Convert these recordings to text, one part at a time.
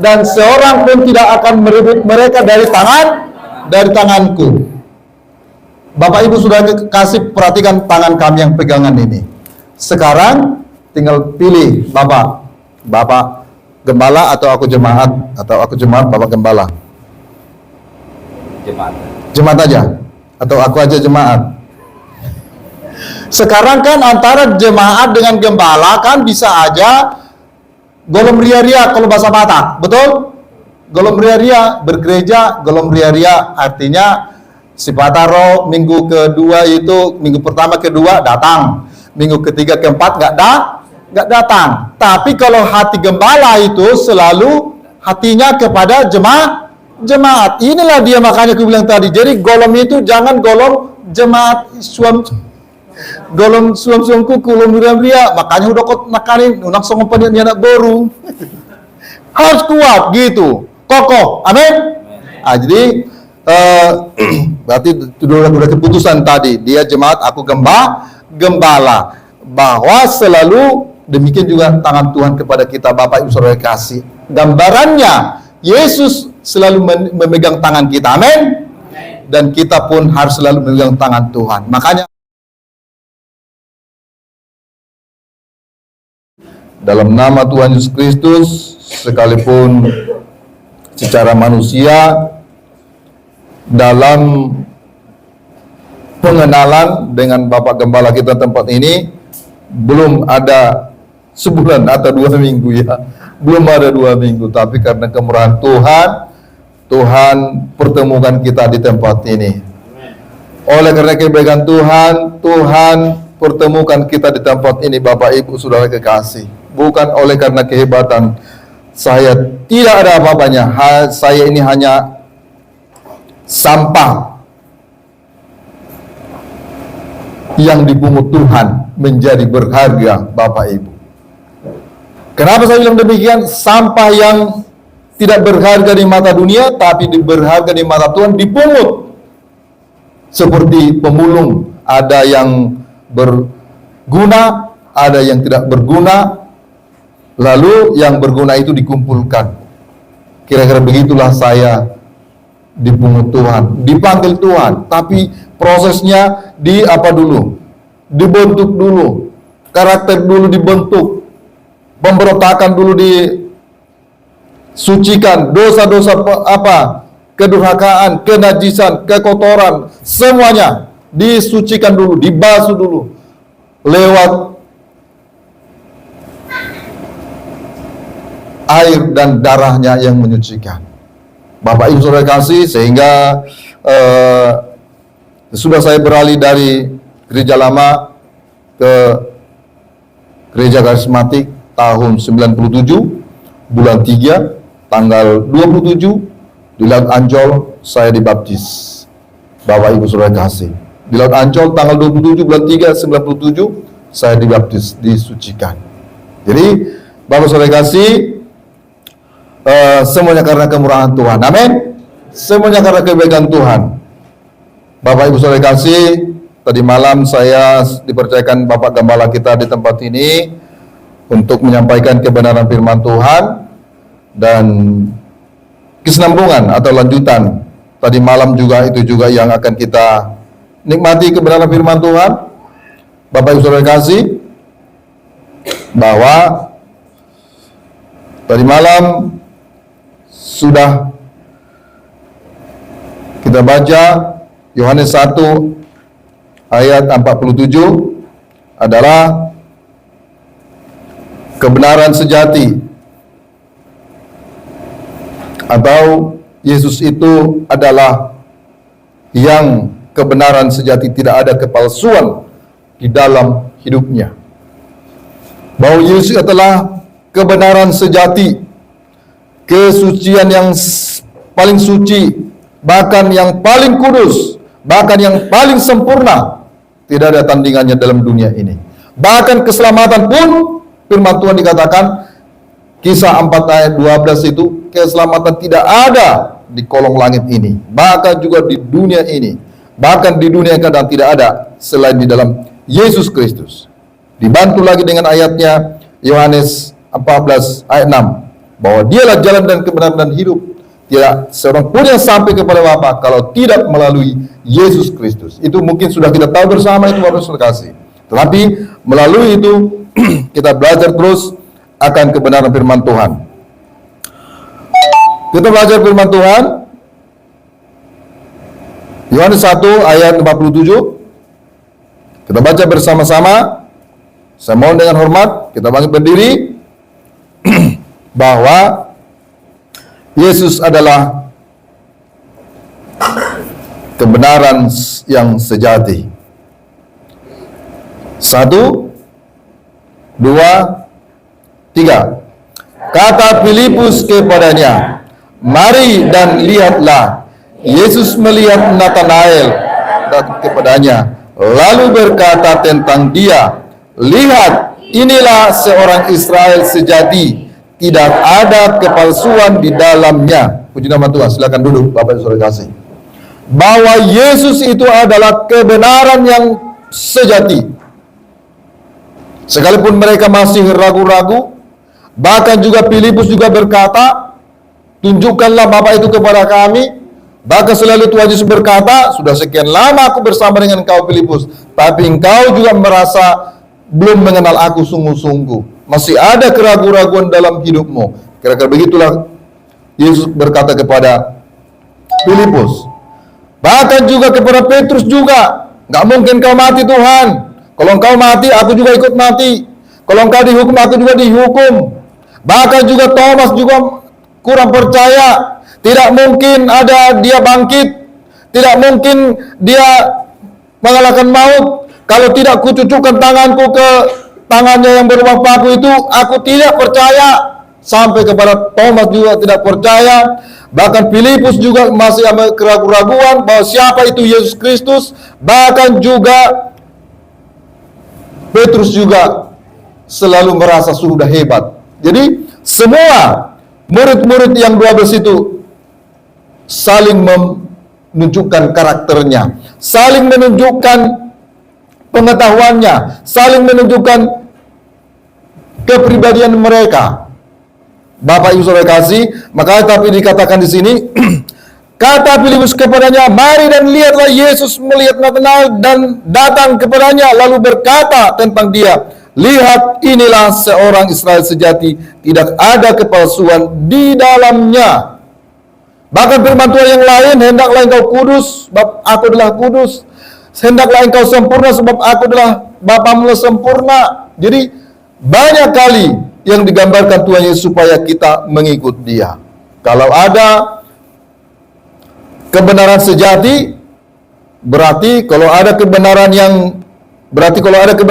dan seorang pun tidak akan merebut mereka dari tanganku. Bapak Ibu sudah kasih perhatikan tangan kami yang pegangan ini. Sekarang tinggal pilih Bapak gembala atau aku jemaat, Bapak gembala. Jemaat aja, atau aku aja jemaat. Sekarang kan antara jemaat dengan gembala kan bisa aja golom ria-ria kalau bahasa Batak, betul? Golom ria-ria, bergereja, golom ria-ria artinya si Pataro minggu kedua itu, minggu pertama kedua datang, minggu ketiga keempat nggak datang. Tapi kalau hati gembala itu selalu hatinya kepada jemaat. Inilah dia makanya aku bilang tadi. Jadi golom itu jangan golom jemaat golom suam-suamku golom ria-ria. Makanya udah kok nakanin unang songong anak baru. Harus kuat gitu, kokoh. Amin. Jadi berarti sudah keputusan tadi. Dia jemaat, aku gembala. Bahwa selalu demikian juga tangan Tuhan kepada kita, Bapak Ibu Saudara kasih. Gambarannya Yesus selalu memegang tangan kita, amin. Dan kita pun harus selalu memegang tangan Tuhan. Makanya dalam nama Tuhan Yesus Kristus, sekalipun secara manusia dalam pengenalan dengan Bapak Gembala kita tempat ini belum ada sebulan atau 2 minggu ya, belum ada 2 minggu, tapi karena kemurahan Tuhan pertemukan kita di tempat ini. Oleh karena kebaikan Tuhan pertemukan kita di tempat ini, Bapak Ibu Saudara kekasih. Bukan oleh karena kehebatan saya, tidak ada apa-apanya. Saya ini hanya sampah yang dipungut Tuhan menjadi berharga, Bapak Ibu. Kenapa saya bilang demikian? Sampah yang tidak berharga di mata dunia, tapi berharga di mata Tuhan dipungut. Seperti pemulung, ada yang berguna, ada yang tidak berguna, lalu yang berguna itu dikumpulkan. Kira-kira begitulah saya dipungut Tuhan, dipanggil Tuhan, tapi prosesnya dibentuk dulu, karakter dulu dibentuk, pemberontakan dulu disucikan, dosa-dosa kedurhakaan, kenajisan, kekotoran, semuanya disucikan dulu, dibasuh dulu lewat air dan darahnya yang menyucikan. Bapak Ibu Saudara kasih, sehingga sudah saya beralih dari gereja lama ke gereja karismatik tahun 97 bulan 3 tanggal 27 di Laut Ancol saya dibaptis. Bapak Ibu Saudara kasih, di Laut Ancol tanggal 27 bulan 3 97 saya dibaptis, disucikan. Jadi Bapak Saudara kasih, semuanya karena kemurahan Tuhan, amin. Semuanya karena kebaikan Tuhan. Bapak Ibu Saudara kasih, tadi malam saya dipercayakan Bapak Gembala kita di tempat ini untuk menyampaikan kebenaran firman Tuhan dan kesinambungan atau lanjutan. Tadi malam juga itu juga yang akan kita nikmati kebenaran firman Tuhan. Bapak Ibu Saudara kasih, bahwa tadi malam sudah kita baca Yohanes 1 ayat 47 adalah kebenaran sejati, atau Yesus itu adalah yang kebenaran sejati, tidak ada kepalsuan di dalam hidupnya. Bahwa Yesus adalah kebenaran sejati, kesucian yang paling suci, bahkan yang paling kudus, bahkan yang paling sempurna. Tidak ada tandingannya dalam dunia ini. Bahkan keselamatan pun, firman Tuhan dikatakan, Kisah 4 ayat 12 itu, keselamatan tidak ada di kolong langit ini, bahkan juga di dunia ini, bahkan di dunia yang kadang tidak ada selain di dalam Yesus Kristus. Dibantu lagi dengan ayatnya Yohanes 14 ayat 6, bahwa dialah jalan dan kebenaran dan hidup. Tidak seorang pun yang sampai kepada Bapa kalau tidak melalui Yesus Kristus. Itu mungkin sudah kita tahu bersama itu, Bapak Saudara kasih. Tetapi melalui itu kita belajar terus akan kebenaran firman Tuhan. Kita belajar firman Tuhan. Yohanes 1 ayat 47. Kita baca bersama-sama. Saya mohon dengan hormat kita bangkit berdiri bahwa Yesus adalah kebenaran yang sejati. 1, 2, 3. Kata Filipus kepadanya, "Mari dan lihatlah." Yesus melihat Natanael dan kepadanya, lalu berkata tentang dia, "Lihat, inilah seorang Israel sejati, tidak ada kepalsuan di dalamnya." Puji nama Tuhan. Silakan duduk, Bapak Saudara kasih. Bahwa Yesus itu adalah kebenaran yang sejati. Sekalipun mereka masih ragu-ragu, bahkan juga Filipus juga berkata, "Tunjukkanlah Bapa itu kepada kami." Bahkan selalu Tuhan Yesus berkata, "Sudah sekian lama aku bersama dengan engkau Filipus, tapi engkau juga merasa belum mengenal aku sungguh-sungguh. Masih ada keraguan-raguan dalam hidupmu." Kira-kira begitulah Yesus berkata kepada Filipus. Bahkan juga kepada Petrus juga, "Nggak mungkin kau mati Tuhan. Kalau engkau mati, aku juga ikut mati. Kalau engkau dihukum, aku juga dihukum." Bahkan juga Thomas juga kurang percaya. Tidak mungkin ada dia bangkit. Tidak mungkin dia mengalahkan maut. Kalau tidak kucucukkan tanganku ke tangannya yang berubah paku itu, aku tidak percaya. Sampai kepada Thomas juga tidak percaya. Bahkan Filipus juga masih ada keraguan-raguan bahwa siapa itu Yesus Kristus. Bahkan juga Petrus juga selalu merasa sudah hebat. Jadi semua murid-murid yang 12 itu saling menunjukkan karakternya, saling menunjukkan pengetahuannya, saling menunjukkan kepribadian mereka. Bapak Ibu Saudara kasih, maka tapi dikatakan di sini, kata Filipus kepadanya, "Mari dan lihatlah." Yesus melihat Natanael dan datang kepadanya, lalu berkata tentang dia, "Lihat, inilah seorang Israel sejati, tidak ada kepalsuan di dalamnya." Bahkan firman Tuhan yang lain, "Hendaklah engkau kudus, sebab aku adalah kudus. Hendaklah engkau sempurna, sebab aku adalah Bapamu sempurna." Jadi banyak kali yang digambarkan Tuhan Yesus supaya kita mengikut Dia. Kalau ada kebenaran sejati, berarti kalau ada kebenaran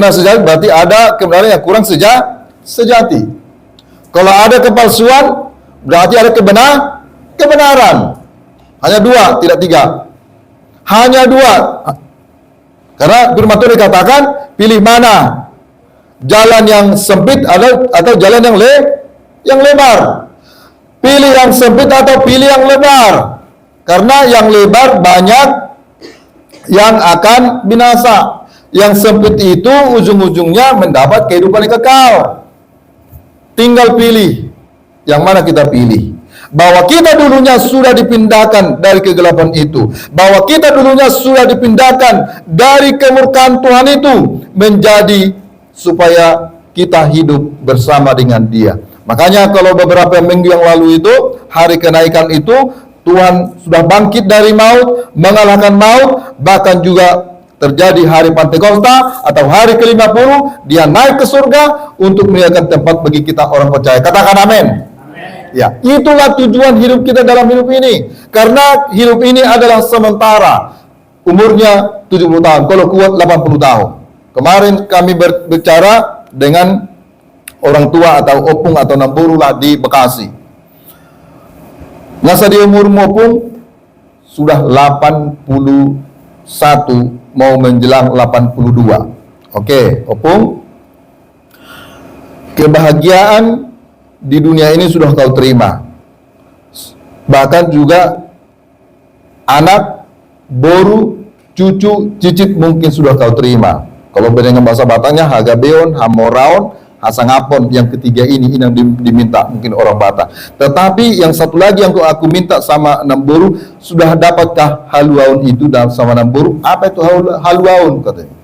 sejati, berarti ada kebenaran yang kurang sejati. Kalau ada kepalsuan, berarti ada kebenaran. Hanya dua, tidak tiga. Hanya dua. Karena firman Tuhan dikatakan, pilih mana? Jalan yang sempit atau jalan yang lebar. Pilih yang sempit atau pilih yang lebar. Karena yang lebar banyak yang akan binasa. Yang sempit itu ujung-ujungnya mendapat kehidupan yang kekal. Tinggal pilih. Yang mana kita pilih. Bahwa kita dulunya sudah dipindahkan dari kegelapan itu. Bahwa kita dulunya sudah dipindahkan dari kemurkaan Tuhan itu menjadi supaya kita hidup bersama dengan Dia. Makanya kalau beberapa minggu yang lalu itu, hari kenaikan itu, Tuhan sudah bangkit dari maut, mengalahkan maut, bahkan juga terjadi hari Pantekosta atau hari ke-50, Dia naik ke surga untuk menyediakan tempat bagi kita orang percaya. Katakan amin. Ya, itulah tujuan hidup kita dalam hidup ini. Karena hidup ini adalah sementara. Umurnya 70 tahun, kalau kuat 80 tahun. Kemarin kami berbicara dengan orang tua atau opung atau namburu lah di Bekasi. Masa di umur opung sudah 81 mau menjelang 82. Oke, opung, kebahagiaan di dunia ini sudah kau terima. Bahkan juga anak, boru, cucu, cicit mungkin sudah kau terima. Kalau dengan bahasa Batangnya, hagabeon, hamoraon, Hasangapon yang ketiga ini yang diminta mungkin orang Batak. Tetapi yang satu lagi yang aku minta sama Namboru, sudah dapatkah haluaun itu dalam sama Namboru? Apa itu haluaun katanya?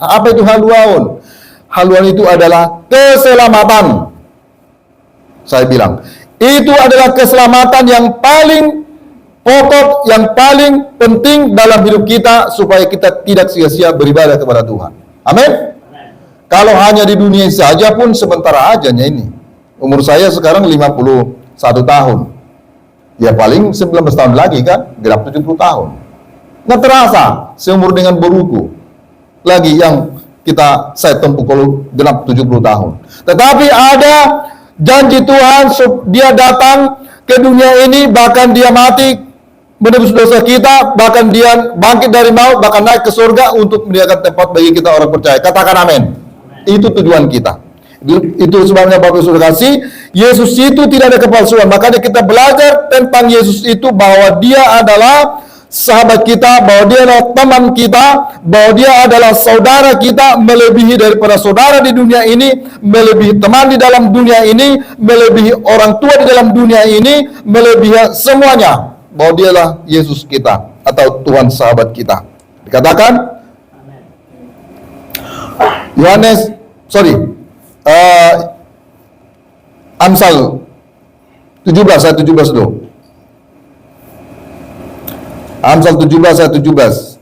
Apa itu haluaun? Haluaun itu adalah keselamatan. Saya bilang, itu adalah keselamatan yang paling pokok, yang paling penting dalam hidup kita supaya kita tidak sia-sia beribadah kepada Tuhan. Amin. Kalau hanya di dunia saja pun sementara aja ini. Umur saya sekarang 51 tahun. Ya paling 19 tahun lagi kan, genap 70 tahun. Nggak terasa seumur dengan boruku. Lagi yang saya tempuh kalau genap 70 tahun. Tetapi ada janji Tuhan, dia datang ke dunia ini, bahkan dia mati menebus dosa kita, bahkan dia bangkit dari maut, bahkan naik ke surga untuk menyediakan tempat bagi kita orang percaya. Katakan amin. Itu tujuan kita. Itu sebabnya Bapak Ibu kasih, Yesus itu tidak ada kepalsuan. Makanya kita belajar tentang Yesus itu bahwa dia adalah sahabat kita, bahwa dia adalah teman kita, bahwa dia adalah saudara kita, melebihi daripada saudara di dunia ini, melebihi teman di dalam dunia ini, melebihi orang tua di dalam dunia ini, melebihi semuanya. Bahwa dialah Yesus kita atau Tuhan sahabat kita. Dikatakan Amsal 17 ayat 17 dulu. Amsal 17 ayat 17.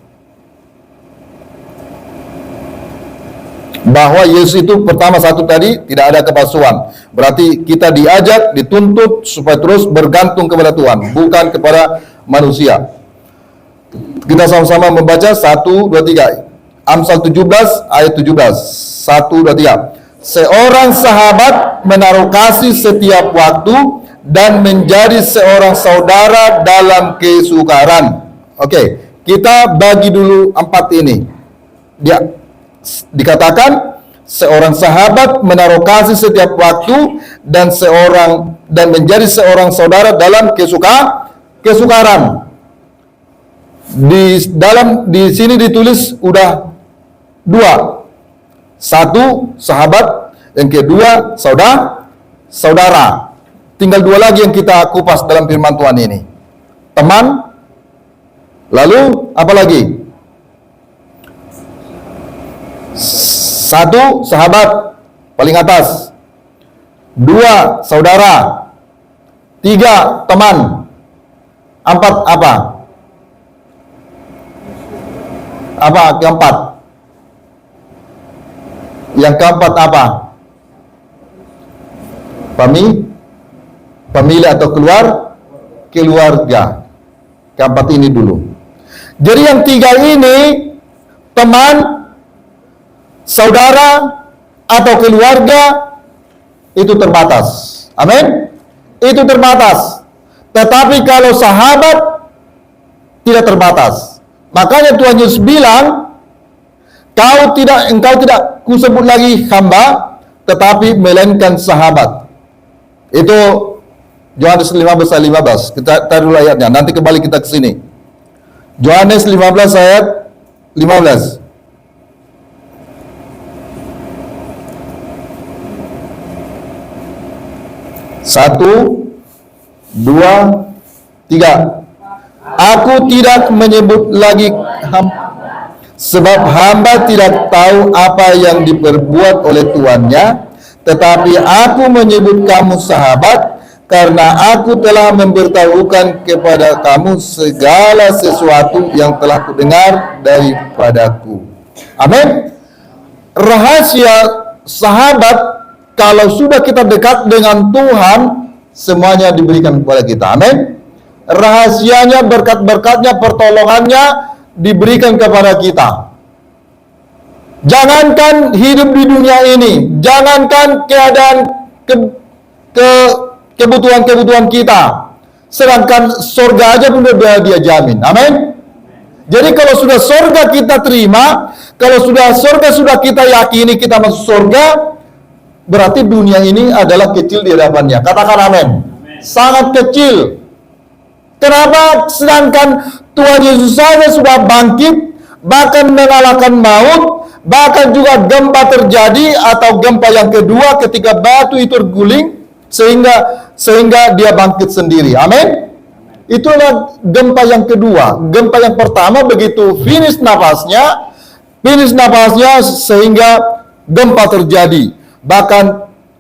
Bahwa Yesus itu pertama satu tadi tidak ada kepalsuan. Berarti kita diajak, dituntut supaya terus bergantung kepada Tuhan, bukan kepada manusia. Kita sama-sama membaca 1, 2, 3. Amsal 17 ayat 17. 1, 2, 3. Seorang sahabat menaruh kasih setiap waktu dan menjadi seorang saudara dalam kesukaran. Oke, kita bagi dulu 4 ini. Dikatakan seorang sahabat menaruh kasih setiap waktu dan menjadi seorang saudara dalam kesukaran. Di sini ditulis udah 2. 1 sahabat, yang kedua saudara. Tinggal 2 lagi yang kita kupas dalam firman Tuhan ini. Teman, lalu apa lagi? 1 sahabat paling atas, 2 saudara, 3 teman, 4 apa? Apa keempat? Yang keempat apa? Pemilik atau keluarga. Keempat ini dulu. Jadi yang 3 ini, teman, saudara, atau keluarga, itu terbatas. Amin? Itu terbatas. Tetapi kalau sahabat, tidak terbatas. Makanya Tuhan Yesus bilang, engkau tidak kusebut lagi hamba, tetapi melainkan sahabat. Itu Yohanes 15 ayat 15. Kita taruh dulu ayatnya, nanti kembali kita ke sini. Yohanes 15 ayat 15. 1, 2, 3. Aku tidak menyebut lagi sebab hamba tidak tahu apa yang diperbuat oleh tuannya, tetapi aku menyebut kamu sahabat, karena aku telah memberitahukan kepada kamu segala sesuatu yang telah kudengar daripadaku. Amin. Rahasia sahabat, kalau sudah kita dekat dengan Tuhan, semuanya diberikan kepada kita. Amin. Rahasianya, berkat-berkatnya, pertolongannya diberikan kepada kita. Jangankan hidup di dunia ini, jangankan keadaan kebutuhan kita, sedangkan surga aja pun dia jamin. Amin. Jadi kalau sudah surga kita terima, kalau sudah surga sudah kita yakini kita masuk surga, berarti dunia ini adalah kecil di hadapannya. Katakan amin. Sangat kecil. Kenapa? Sedangkan Tuhan Yesus saja sudah bangkit, bahkan mengalahkan maut, Bahkan juga gempa terjadi atau gempa yang kedua ketika batu itu terguling sehingga dia bangkit sendiri. Amin. Itulah gempa yang kedua. Gempa yang pertama begitu finish nafasnya sehingga gempa terjadi. Bahkan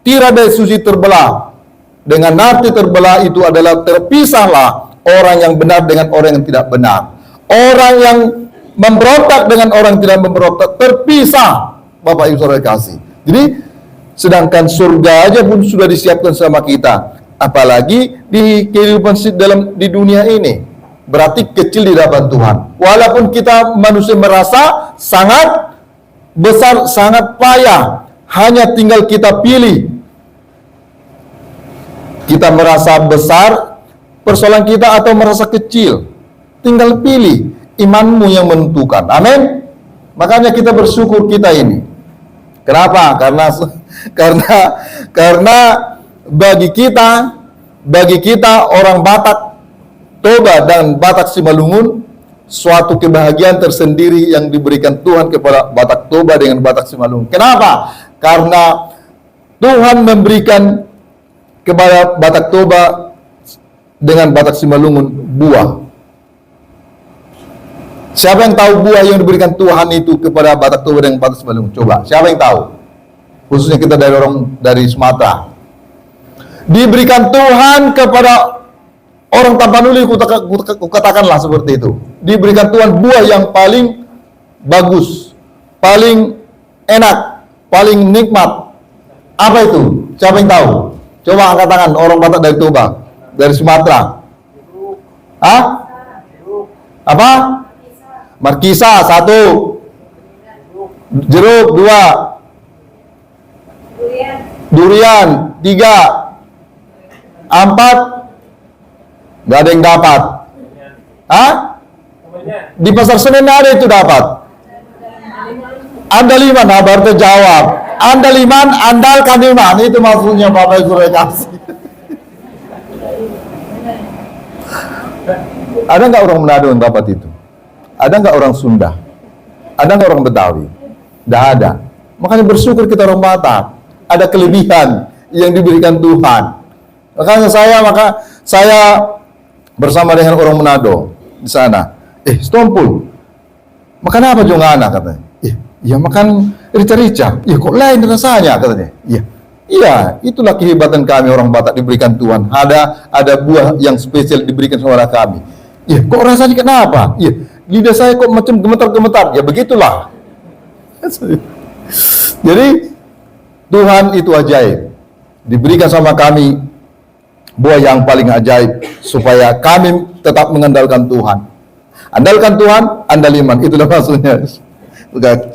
tirai suci terbelah. Dengan nanti terbelah itu adalah terpisahlah orang yang benar dengan orang yang tidak benar. Orang yang memberontak dengan orang yang tidak memberontak terpisah, Bapak Ibu Saudara kasih. Jadi sedangkan surga aja pun sudah disiapkan sama kita, apalagi di kehidupan di dunia ini, berarti kecil di hadapan Tuhan. Walaupun kita manusia merasa sangat besar, sangat payah, hanya tinggal kita pilih. Kita merasa besar persoalan kita atau merasa kecil, tinggal pilih. Imanmu yang menentukan. Amin. Makanya kita bersyukur kita ini. Kenapa? Karena bagi kita orang Batak Toba dan Batak Simalungun, suatu kebahagiaan tersendiri yang diberikan Tuhan kepada Batak Toba dengan Batak Simalungun. Kenapa? Karena Tuhan memberikan kepada Batak Toba dengan Batak Simalungun buah. Siapa yang tahu buah yang diberikan Tuhan itu kepada Batak Toba dan Batak Simalungun? Coba, siapa yang tahu? Khususnya kita dari Sumatera. Diberikan Tuhan kepada orang Tapanuli, katakanlah seperti itu. Diberikan Tuhan buah yang paling bagus, paling enak, paling nikmat. Apa itu? Siapa yang tahu? Coba angkat tangan orang Batak dari Toba, dari Sumatera. Hah? Apa? Markisa 1, jeruk 2, durian 3, 4, nggak ada yang dapat. Hah? Di pasar Senen ada itu dapat. Andaliman, nah baru terjawab. Andaliman, andalkan iman. Itu maksudnya Bapak Ibu kasih. Ada nggak orang Manado yang dapat itu? Ada nggak orang Sunda? Ada nggak orang Betawi? Tidak ada. Makanya bersyukur kita orang Batak. Ada kelebihan yang diberikan Tuhan. Makanya saya bersama dengan orang Manado di sana. Stompul, makan apa jongana katanya? Ya makan rica-rica. Ya kok lain rasanya katanya? Iya, itulah kehebatan kami orang Batak diberikan Tuhan. Ada buah yang spesial diberikan kepada kami. Ya kok rasanya kenapa? Ya lidah saya kok macam gemetar-gemetar. Ya begitulah. Jadi Tuhan itu ajaib. Diberikan sama kami buah yang paling ajaib supaya kami tetap mengandalkan Tuhan. Andalkan Tuhan, andal iman. Itulah maksudnya.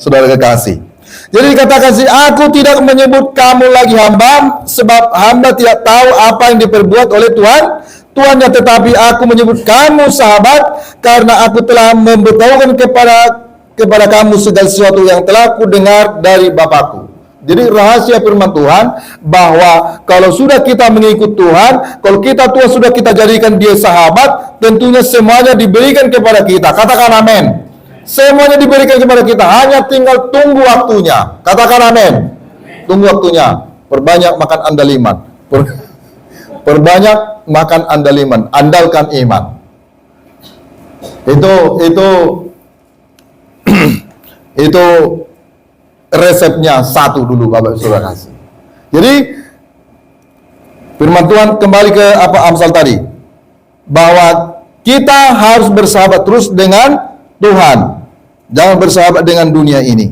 Saudara kekasih. Jadi dikatakan sih, aku tidak menyebut kamu lagi hamba, sebab hamba tidak tahu apa yang diperbuat oleh Tuhannya, tetapi aku menyebut kamu sahabat, karena aku telah memberitahukan kepada kamu segala sesuatu yang telah ku dengar dari Bapakku. Jadi rahasia firman Tuhan bahwa kalau sudah kita mengikut Tuhan, kalau Tuhan sudah kita jadikan dia sahabat, tentunya semuanya diberikan kepada kita. Katakan amin. Semuanya diberikan kepada kita, hanya tinggal tunggu waktunya. Katakan amin. Tunggu waktunya. Perbanyak makan andaliman. Perbanyak makan andaliman. Andalkan iman. Itu resepnya satu dulu Bapak Saudara kasih. Jadi firman Tuhan kembali ke Amsal tadi, bahwa kita harus bersahabat terus dengan Tuhan. Jangan bersahabat dengan dunia ini.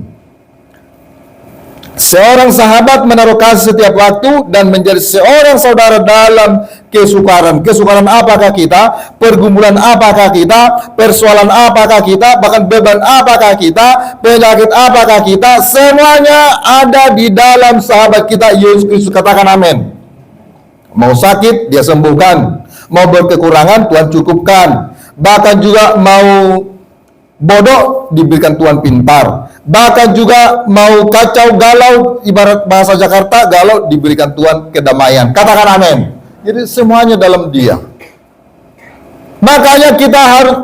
Seorang sahabat menaruh kasih setiap waktu dan menjadi seorang saudara dalam kesukaran. Kesukaran apakah kita? Pergumulan apakah kita? Persoalan apakah kita? Bahkan beban apakah kita? Penyakit apakah kita? Semuanya ada di dalam sahabat kita Yesus Kristus. Katakan amin. Mau sakit, dia sembuhkan. Mau berkekurangan, Tuhan cukupkan. Bahkan juga mau bodoh, diberikan Tuhan pintar. Bahkan juga mau kacau, galau, ibarat bahasa Jakarta, galau, diberikan Tuhan kedamaian. Katakan amin. Jadi semuanya dalam dia. Makanya kita harus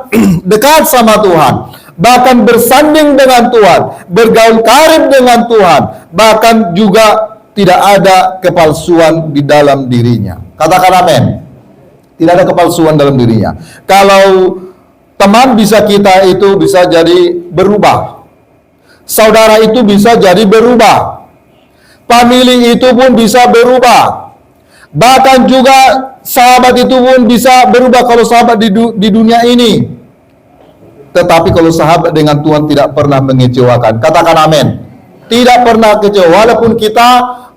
dekat sama Tuhan. bahkan bersanding dengan Tuhan, bergaul karib dengan Tuhan, bahkan juga tidak ada kepalsuan di dalam dirinya. Katakan amin. Tidak ada kepalsuan dalam dirinya. Kalau teman kita itu bisa jadi berubah. Saudara itu bisa jadi berubah. Famili itu pun bisa berubah. Bahkan juga sahabat itu pun bisa berubah kalau sahabat di dunia ini. Tetapi kalau sahabat dengan Tuhan tidak pernah mengecewakan. Katakan amin. Tidak pernah kecewa. Walaupun kita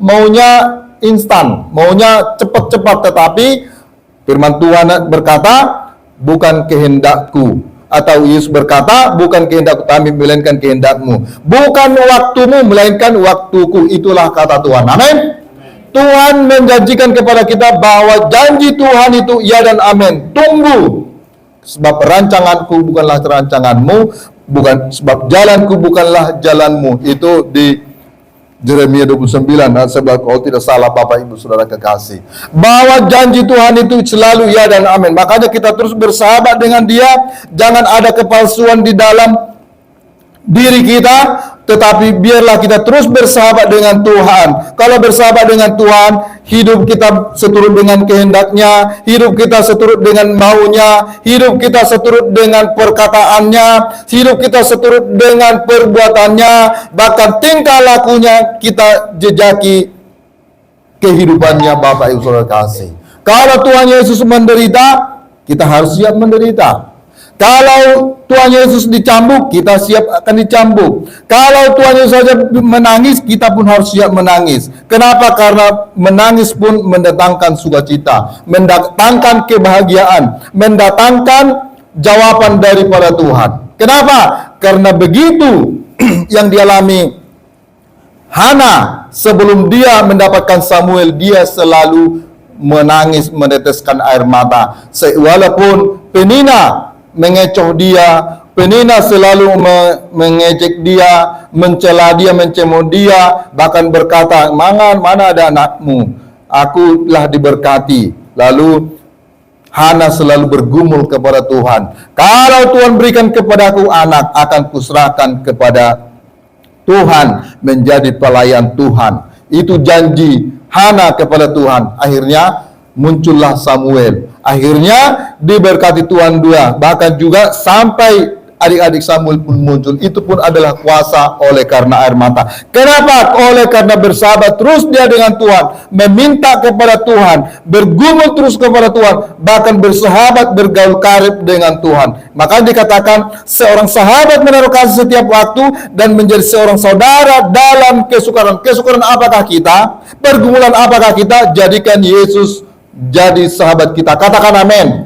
maunya instan, maunya cepat-cepat, tetapi firman Tuhan berkata, bukan kehendakku. Atau Yesus berkata, bukan kehendakku, tapi melainkan kehendakmu. Bukan waktumu, melainkan waktuku. Itulah kata Tuhan. Amin. Tuhan menjanjikan kepada kita bahwa janji Tuhan itu ya dan amin. Tunggu. Sebab rancanganku bukanlah rancanganmu, bukan sebab jalanku bukanlah jalanmu. Itu di Yeremia 29 ayat 11 kalau tidak salah Bapak Ibu Saudara kekasih. Bahwa janji Tuhan itu selalu ya dan amin. Makanya kita terus bersahabat dengan Dia. Jangan ada kepalsuan di dalam diri kita, tetapi biarlah kita terus bersahabat dengan Tuhan. Kalau bersahabat dengan Tuhan, hidup kita seturut dengan kehendaknya, hidup kita seturut dengan maunya, hidup kita seturut dengan perkataannya, hidup kita seturut dengan perbuatannya, bahkan tingkah lakunya kita jejaki kehidupannya. Bapak Ibu Saudara kasih. Kalau Tuhan Yesus menderita, kita harus siap menderita. Kalau Tuhan Yesus dicambuk, kita siap akan dicambuk. Kalau Tuhan Yesus saja menangis, kita pun harus siap menangis. Kenapa? Karena menangis pun mendatangkan sukacita, mendatangkan kebahagiaan, mendatangkan jawaban daripada Tuhan. Kenapa? Karena begitu yang dialami Hana sebelum dia mendapatkan Samuel, dia selalu menangis, meneteskan air mata. Walaupun Penina mengecoh dia, Penina selalu mengejek dia, mencela dia, mencemooh dia, bahkan berkata, mana ada anakmu? Aku telah diberkati. Lalu Hana selalu bergumul kepada Tuhan. Kalau Tuhan berikan kepadaku anak, akan kuserahkan kepada Tuhan menjadi pelayan Tuhan. Itu janji Hana kepada Tuhan. Akhirnya muncullah Samuel. Akhirnya diberkati Tuhan dia. Bahkan juga sampai adik-adik Samuel pun muncul. Itu pun adalah kuasa oleh karena air mata. Kenapa? Oleh karena bersahabat terus dia dengan Tuhan, meminta kepada Tuhan, bergumul terus kepada Tuhan, bahkan bersahabat, bergaul karib dengan Tuhan. Maka dikatakan seorang sahabat menaruh kasih setiap waktu dan menjadi seorang saudara dalam kesukaran. Kesukaran apakah kita? Pergumulan apakah kita? Jadikan Yesus jadi sahabat kita. Katakan amin.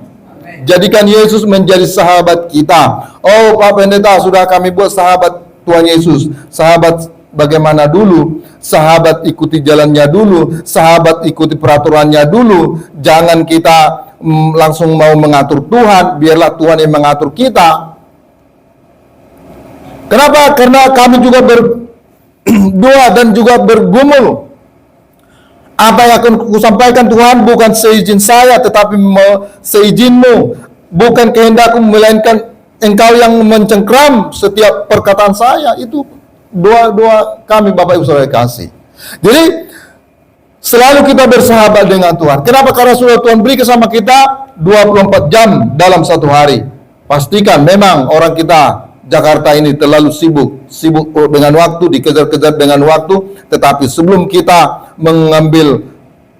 Jadikan Yesus menjadi sahabat kita. Oh Pak Pendeta, sudah kami buat sahabat Tuhan Yesus. Sahabat bagaimana dulu? Sahabat ikuti jalannya dulu. Sahabat ikuti peraturannya dulu. Jangan kita langsung mau mengatur Tuhan. Biarlah Tuhan yang mengatur kita. Kenapa? Karena kami juga berdoa dan juga bergumul. Apa yang akan kusampaikan Tuhan bukan seizin saya, tetapi seizinmu. Bukan kehendakku, melainkan Engkau yang mencengkram setiap perkataan saya. Itu doa-doa kami Bapak Ibu Saudara kasih. Jadi selalu kita bersahabat dengan Tuhan. Kenapa? Karena sudah Tuhan beri sama kita 24 jam dalam satu hari. Pastikan memang orang kita Jakarta ini terlalu sibuk dengan waktu, dikejar-kejar dengan waktu. Tetapi sebelum kita mengambil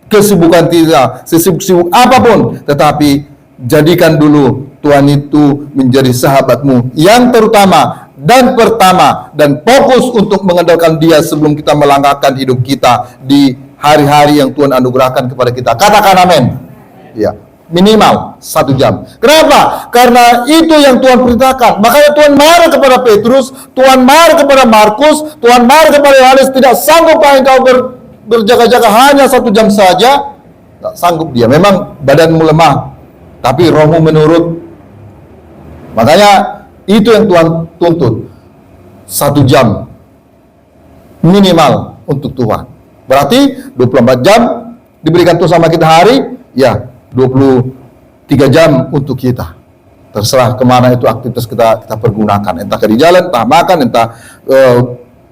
kesibukan kita, sesibuk-sibuk apapun, tetapi jadikan dulu Tuhan itu menjadi sahabatmu yang terutama dan pertama, dan fokus untuk mengandalkan Dia sebelum kita melangkahkan hidup kita di hari-hari yang Tuhan anugerahkan kepada kita. Katakan amin. Ya. Minimal 1 jam. Kenapa? Karena itu yang Tuhan perintahkan. Makanya Tuhan marah kepada Petrus, Tuhan marah kepada Markus, Tuhan marah kepada Yohanes. Tidak sanggup engkau berjaga-jaga hanya 1 jam saja. Tidak sanggup dia. Memang badanmu lemah, tapi rohmu menurut. Makanya itu yang Tuhan tuntut. 1 jam minimal untuk Tuhan. Berarti 24 jam diberikan Tuhan sama kita hari, ya 23 jam untuk kita. Terserah kemana itu aktivitas kita pergunakan, entah di jalan, entah makan, entah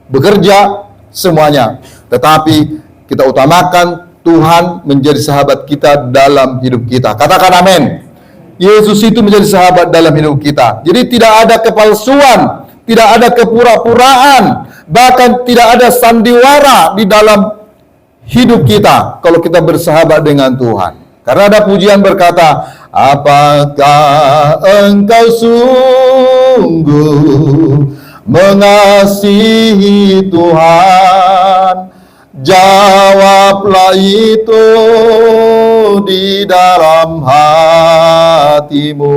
bekerja, semuanya. Tetapi kita utamakan Tuhan menjadi sahabat kita dalam hidup kita. Katakan amin. Yesus itu menjadi sahabat dalam hidup kita. Jadi tidak ada kepalsuan, tidak ada kepura-puraan, bahkan tidak ada sandiwara di dalam hidup kita kalau kita bersahabat dengan Tuhan. Karena ada pujian berkata, apakah engkau sungguh mengasihi Tuhan? Jawablah itu di dalam hatimu.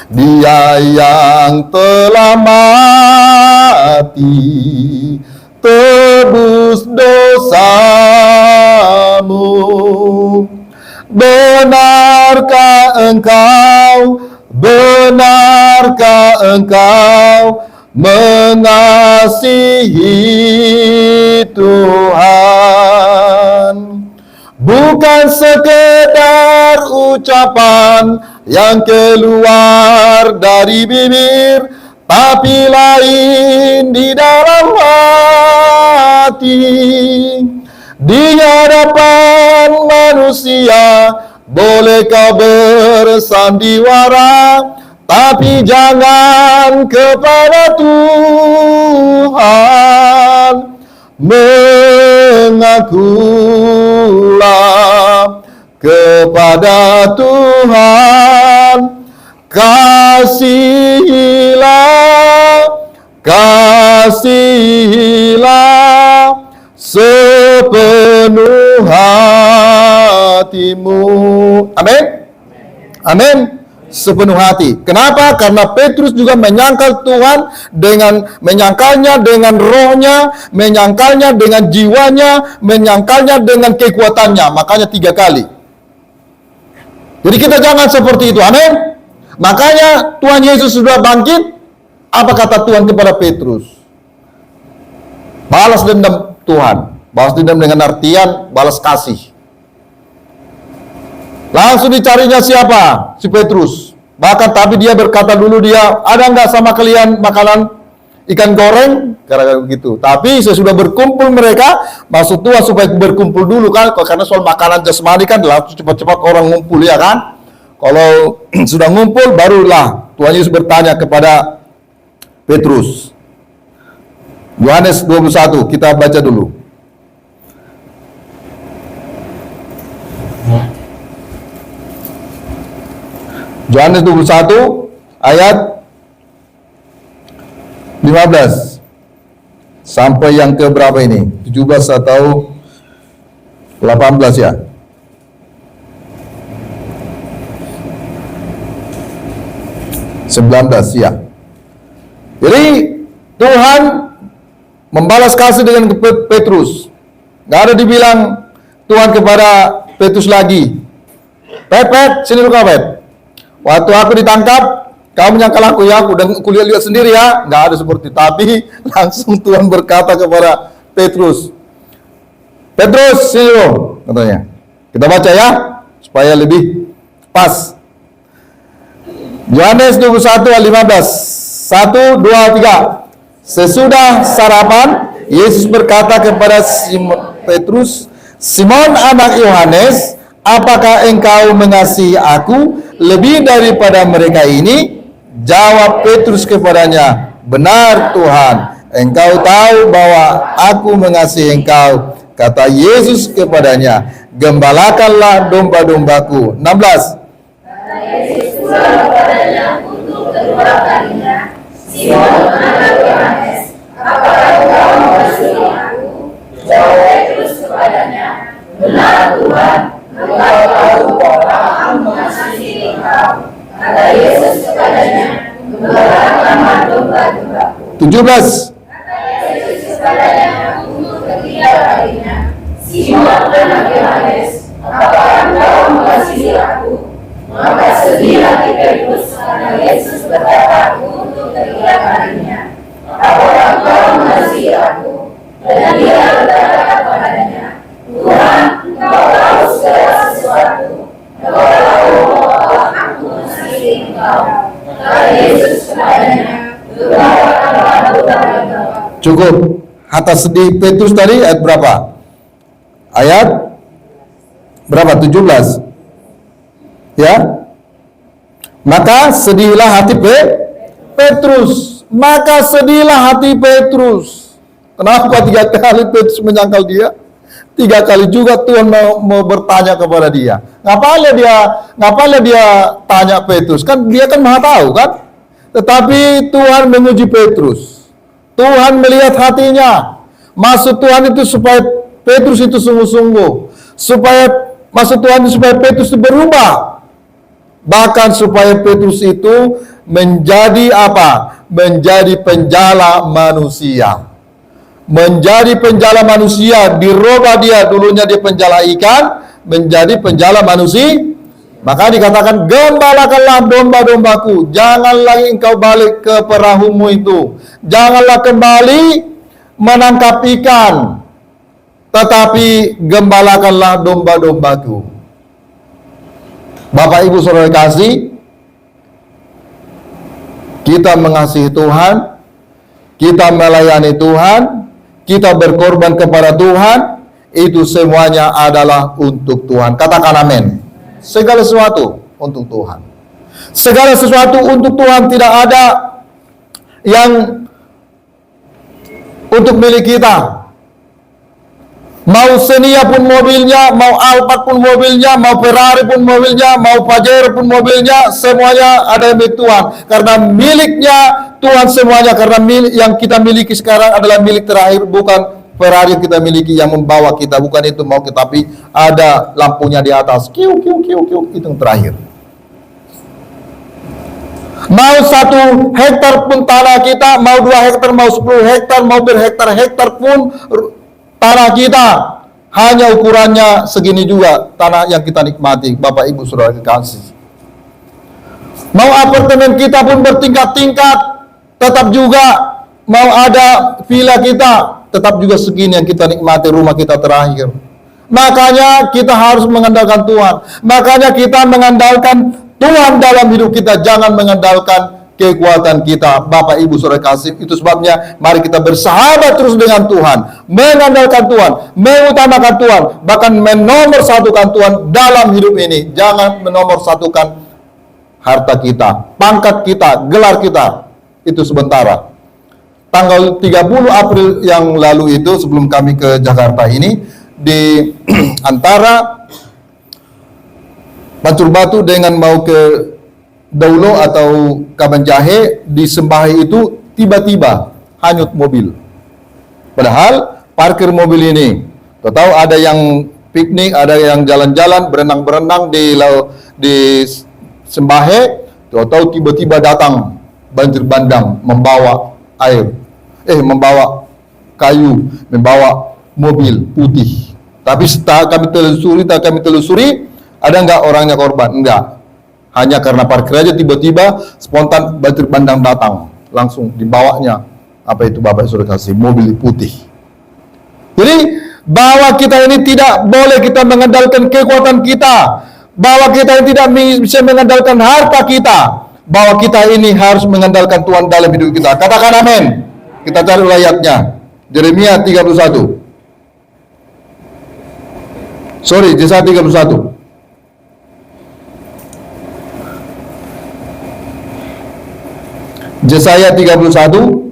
Dia yang telah mati tebus dosamu. Benarkah engkau mengasihi Tuhan? Bukan sekedar ucapan yang keluar dari bibir, tapi lain di dalam hati. Di hadapan manusia boleh kau bersandiwara, tapi jangan kepada Tuhan. Mengakulah kepada Tuhan, kasihilah sepenuh hatimu. Amin. Amin. Sepenuh hati. Kenapa? Karena Petrus juga menyangkal Tuhan menyangkalnya dengan rohnya, menyangkalnya dengan jiwanya, menyangkalnya dengan kekuatannya. Makanya 3 kali. Jadi kita jangan seperti itu. Amin. Makanya Tuhan Yesus sudah bangkit. Apa kata Tuhan kepada Petrus? Balas dendam Tuhan. Balas dendam dengan artian balas kasih. Langsung dicarinya siapa? Si Petrus. Bahkan tapi dia berkata dulu ada nggak sama kalian makanan ikan goreng? Karena begitu. Tapi sesudah berkumpul mereka, maksud Tuhan supaya berkumpul dulu kan, karena soal makanan jasmani kan langsung cepat-cepat orang ngumpul ya kan. Kalau sudah ngumpul barulah Tuhan Yesus bertanya kepada Petrus. Yohanes 21 kita baca dulu. Yohanes 21 ayat 15 sampai yang ke berapa ini? 17 atau 18 ya? Ya. Jadi Tuhan membalas kasih dengan Petrus. Gak ada dibilang Tuhan kepada Petrus lagi, Pet, sini lu Pet. Waktu aku ditangkap, kamu menyangkal aku ya, aku dan kuliah lihat sendiri ya. Nggak ada seperti itu. Tapi langsung Tuhan berkata kepada Petrus, sini lo, katanya. Kita baca ya, supaya lebih pas. Yohanes 21 ayat 15. 1, 2, 3. Sesudah sarapan, Yesus berkata kepada Simon Petrus, Simon anak Yohanes, apakah engkau mengasihi aku lebih daripada mereka ini? Jawab Petrus kepadanya, benar Tuhan, engkau tahu bahwa aku mengasihi engkau. Kata Yesus kepadanya, gembalakanlah domba-dombaku. 16. Kata Yesus pula kepadanya untuk kedua kalinya, Simon anak Yohanes, apakah engkau mengasihi aku? Jawab Petrus kepadanya, benar Tuhan, engkau tahu bahwa aku mengasihi engkau. Kata Yesus kepadanya, gembalakanlah domba-dombaku. 17. Kata Yesus kepadanya untuk ketiga kalinya, Simon anak Yohanes, apakah engkau mengasihi aku? Maka sedih hati Petrus karena Yesus berkata untuk ketiga kalinya, apakah engkau mengasihi aku? Dan dia berkata kepadanya, Tuhan, engkau tahu segala sesuatu. Engkau tahu bahwa aku mengasihi engkau. Cukup. Atas di Petrus tadi ayat berapa? Ayat berapa? 17. Ya. Maka sedihlah hati Petrus. Maka sedihlah hati Petrus. Kenapa 3 kali Petrus menyangkal dia? 3 kali juga Tuhan mau bertanya kepada dia. Ngapain dia tanya Petrus? Kan dia kan maha tahu kan? Tetapi Tuhan menguji Petrus. Tuhan melihat hatinya. Maksud Tuhan itu supaya Petrus itu sungguh-sungguh. Maksud Tuhan itu supaya Petrus itu berubah. Bahkan supaya Petrus itu menjadi apa? Menjadi penjala manusia. Menjadi penjala manusia, dirubah dia, dulunya dia penjala ikan, menjadi penjala manusia. Maka dikatakan, gembalakanlah domba-dombaku, jangan lagi engkau balik ke perahumu itu, janganlah kembali menangkap ikan, tetapi gembalakanlah domba-dombaku. Bapak Ibu Saudara kasih, kita mengasihi Tuhan, kita melayani Tuhan, kita berkorban kepada Tuhan, itu semuanya adalah untuk Tuhan. Katakan amin. Segala sesuatu untuk Tuhan. Segala sesuatu untuk Tuhan, tidak ada yang untuk milik kita. Mau Xenia pun mobilnya, mau Alphard pun mobilnya, mau Ferrari pun mobilnya, mau Pajero pun mobilnya, semuanya ada milik Tuhan. Karena miliknya Tuhan semuanya, karena yang kita miliki sekarang adalah milik terakhir, bukan Ferrari yang kita miliki yang membawa kita, bukan itu mau kita, tapi ada lampunya di atas, kiu, itu yang terakhir. Mau 1 hektar pun tanah kita, mau 2 hektar, mau 10 hektar, mau berhektar-hektar pun tanah kita, hanya ukurannya segini juga tanah yang kita nikmati, Bapak Ibu Saudara kekasih. Mau apartemen kita pun bertingkat-tingkat, tetap juga mau ada villa kita, tetap juga segini yang kita nikmati, rumah kita terakhir. Makanya kita harus mengandalkan Tuhan. Makanya kita mengandalkan Tuhan dalam hidup kita, jangan mengandalkan kekuatan kita, Bapak Ibu Saudara kasih. Itu sebabnya mari kita bersahabat terus dengan Tuhan, mengandalkan Tuhan, mengutamakan Tuhan, bahkan menomorsatukan Tuhan dalam hidup ini. Jangan menomorsatukan harta kita, pangkat kita, gelar kita, itu sementara. Tanggal 30 April yang lalu itu, sebelum kami ke Jakarta ini, di antara Pancur Batu dengan mau ke Daulo atau Kaban Jahe, di Sembahe itu tiba-tiba hanyut mobil. Padahal parkir mobil ini, tahu ada yang piknik, ada yang jalan-jalan, berenang-berenang di Sembahe, tahu tiba-tiba datang banjir bandang membawa air, membawa kayu, membawa mobil putih. Tapi setelah kami telusuri, ada enggak orangnya korban? Enggak. Hanya karena parkir aja tiba-tiba spontan banjir bandang datang, langsung dibawanya apa itu Bapak Saudara kasih, mobil putih. Jadi bahwa kita ini tidak boleh kita mengandalkan kekuatan kita, bahwa kita ini tidak bisa mengandalkan harta kita, bahwa kita ini harus mengandalkan Tuhan dalam hidup kita. Katakan amin. Kita cari ayatnya. Yeremia 31. Yesaya 31. Yesaya 31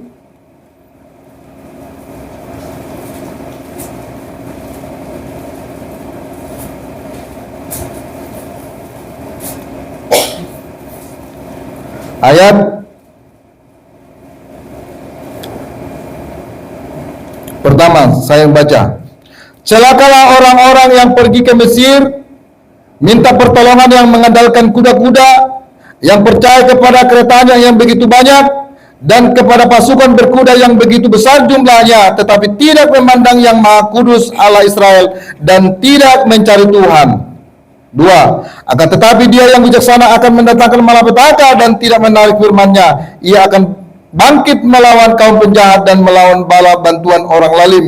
ayat pertama saya baca. Celakalah orang-orang yang pergi ke Mesir, minta pertolongan yang mengandalkan kuda-kuda, yang percaya kepada keretanya yang begitu banyak, dan kepada pasukan berkuda yang begitu besar jumlahnya, tetapi tidak memandang yang Maha Kudus Allah Israel, dan tidak mencari Tuhan. 2. Akan tetapi dia yang bijaksana akan mendatangkan malapetaka dan tidak menarik firman-Nya. Ia akan bangkit melawan kaum penjahat dan melawan bala bantuan orang lalim.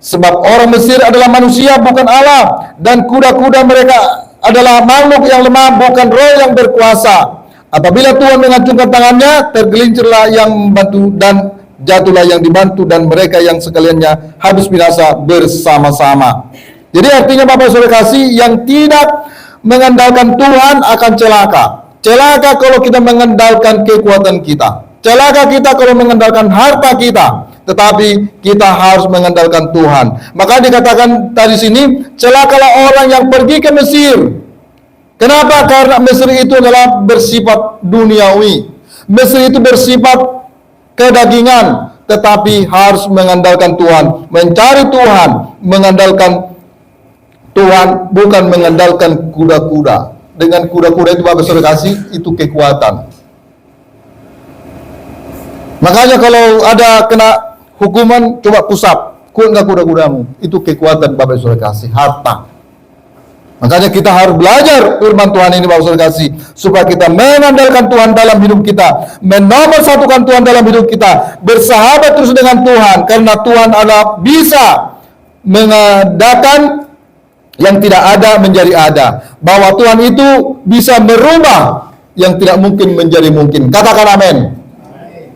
Sebab orang Mesir adalah manusia bukan Allah, dan kuda-kuda mereka adalah makhluk yang lemah bukan roh yang berkuasa. Apabila Tuhan mengacungkan tangannya, tergelincirlah yang membantu dan jatuhlah yang dibantu, dan mereka yang sekaliannya habis binasa bersama-sama. Jadi artinya Bapak Saudara kasih, yang tidak mengandalkan Tuhan akan celaka. Celaka kalau kita mengandalkan kekuatan kita. Celaka kita kalau mengandalkan harta kita. Tetapi kita harus mengandalkan Tuhan. Maka dikatakan tadi sini, celakalah orang yang pergi ke Mesir. Kenapa? Karena Mesir itu adalah bersifat duniawi. Mesir itu bersifat kedagingan, tetapi harus mengandalkan Tuhan, mencari Tuhan, mengandalkan Tuhan, bukan mengandalkan kuda-kuda. Dengan kuda-kuda itu Bapak Saudara kasih, itu kekuatan. Makanya kalau ada kena hukuman, coba pusat, kuat nggak kuda-kudamu? Itu kekuatan Bapak Saudara kasih, harta. Makanya kita harus belajar firman Tuhan ini Bapak Saudara kasih, supaya kita mengandalkan Tuhan dalam hidup kita, menomorsatukan Tuhan dalam hidup kita, bersahabat terus dengan Tuhan, karena Tuhan adalah bisa mengadakan yang tidak ada menjadi ada, bahwa Tuhan itu bisa merubah yang tidak mungkin menjadi mungkin. Katakan amin.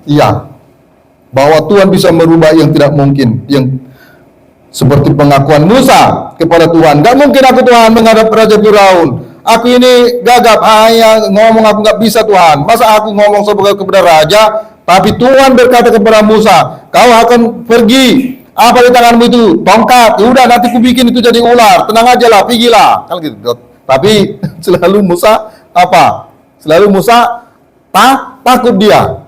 Iya, bahwa Tuhan bisa merubah yang tidak mungkin, yang seperti pengakuan Musa kepada Tuhan. Gak mungkin aku Tuhan menghadap Raja Firaun. Aku ini gagap, ngomong aku gak bisa Tuhan. Masa aku ngomong sebagai kepada Raja, tapi Tuhan berkata kepada Musa, kau akan pergi. Apa di tanganmu itu? Tongkat. Ya udah, nanti ku bikin itu jadi ular. Tenang aja lah, pergilah. Kan gitu. Tapi selalu Musa apa? Selalu Musa takut dia.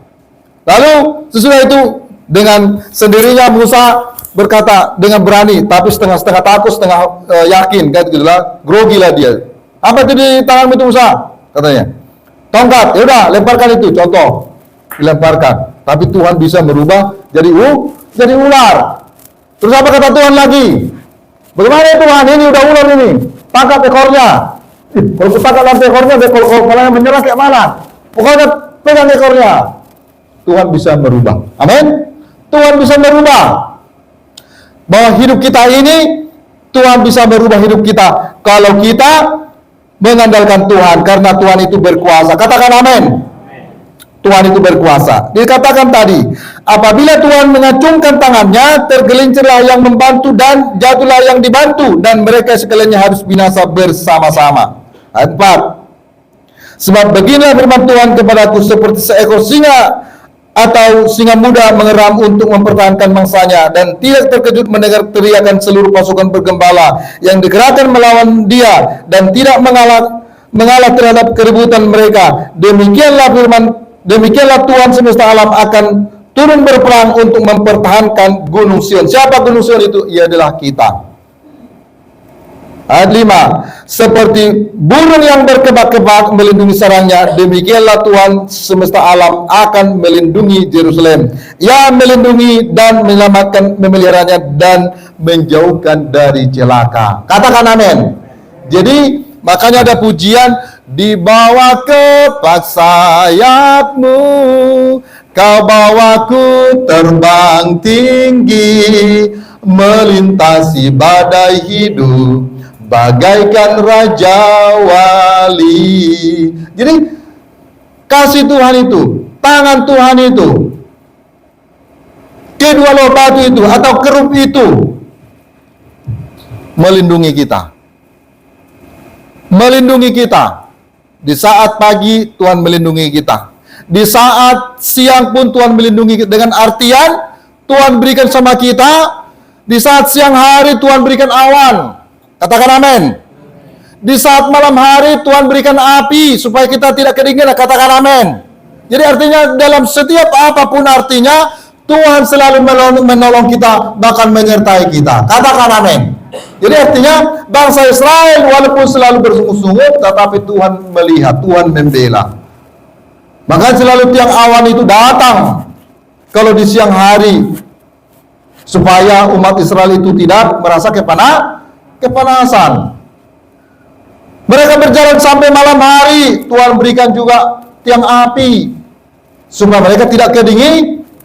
Lalu sesudah itu dengan sendirinya Musa berkata dengan berani, tapi setengah-setengah takut, setengah yakin, kan gitu lah. Grogi lah dia. Apa itu di tanganmu itu Musa? Katanya. Tongkat. Ya udah, lemparkan itu. Contoh, dilemparkan. Tapi Tuhan bisa merubah jadi ular. Terus apa kata Tuhan lagi? Bagaimana Tuhan? Ini udah ular ini. Tangkap ekornya. Kalau tangkap nanti ekornya, kalau kepalanya menyerah kayak mana? Pokoknya pegang ekornya. Tuhan bisa merubah. Amin. Tuhan bisa merubah. Bahwa hidup kita ini, Tuhan bisa merubah hidup kita. Kalau kita mengandalkan Tuhan, karena Tuhan itu berkuasa. Katakan amin. Tuhan itu berkuasa. Dikatakan tadi, apabila Tuhan mengacungkan tangannya, tergelincirlah yang membantu dan jatuhlah yang dibantu, dan mereka sekaliannya harus binasa bersama-sama. Ayat 4. Sebab beginilah firman Tuhan kepadaku, seperti seekor singa atau singa muda mengeram untuk mempertahankan mangsanya, dan tidak terkejut mendengar teriakan seluruh pasukan bergembala yang digerakkan melawan dia, dan tidak mengalah terhadap keributan mereka. Demikianlah Tuhan semesta alam akan turun berperang untuk mempertahankan Gunung Sion. Siapa Gunung Sion itu? Ia adalah kita. Ayat 5. Seperti burung yang berkebak-kebak melindungi sarangnya, demikianlah Tuhan semesta alam akan melindungi Yerusalem. Ia melindungi dan menyelamatkan memeliharanya dan menjauhkan dari celaka. Katakan amin. Jadi makanya ada pujian, dibawa kepak sayapmu, kau bawaku terbang tinggi, melintasi badai hidup, bagaikan raja wali. Jadi kasih Tuhan itu, tangan Tuhan itu, kedua loh batu itu atau kerup itu melindungi kita. Melindungi kita. Di saat pagi Tuhan melindungi kita. Di saat siang pun Tuhan melindungi kita. Dengan artian Tuhan berikan sama kita. Di saat siang hari Tuhan berikan awan. Katakan amin. Di saat malam hari Tuhan berikan api supaya kita tidak kedinginan. Katakan amin. Jadi artinya dalam setiap apapun artinya Tuhan selalu menolong kita, bahkan menyertai kita. Katakan amin. Jadi artinya bangsa Israel walaupun selalu bersungguh-sungguh, tetapi Tuhan melihat, Tuhan membela. Maka selalu tiang awan itu datang kalau di siang hari, supaya umat Israel itu tidak merasa kepanasan. Mereka berjalan sampai malam hari, Tuhan berikan juga tiang api supaya mereka tidak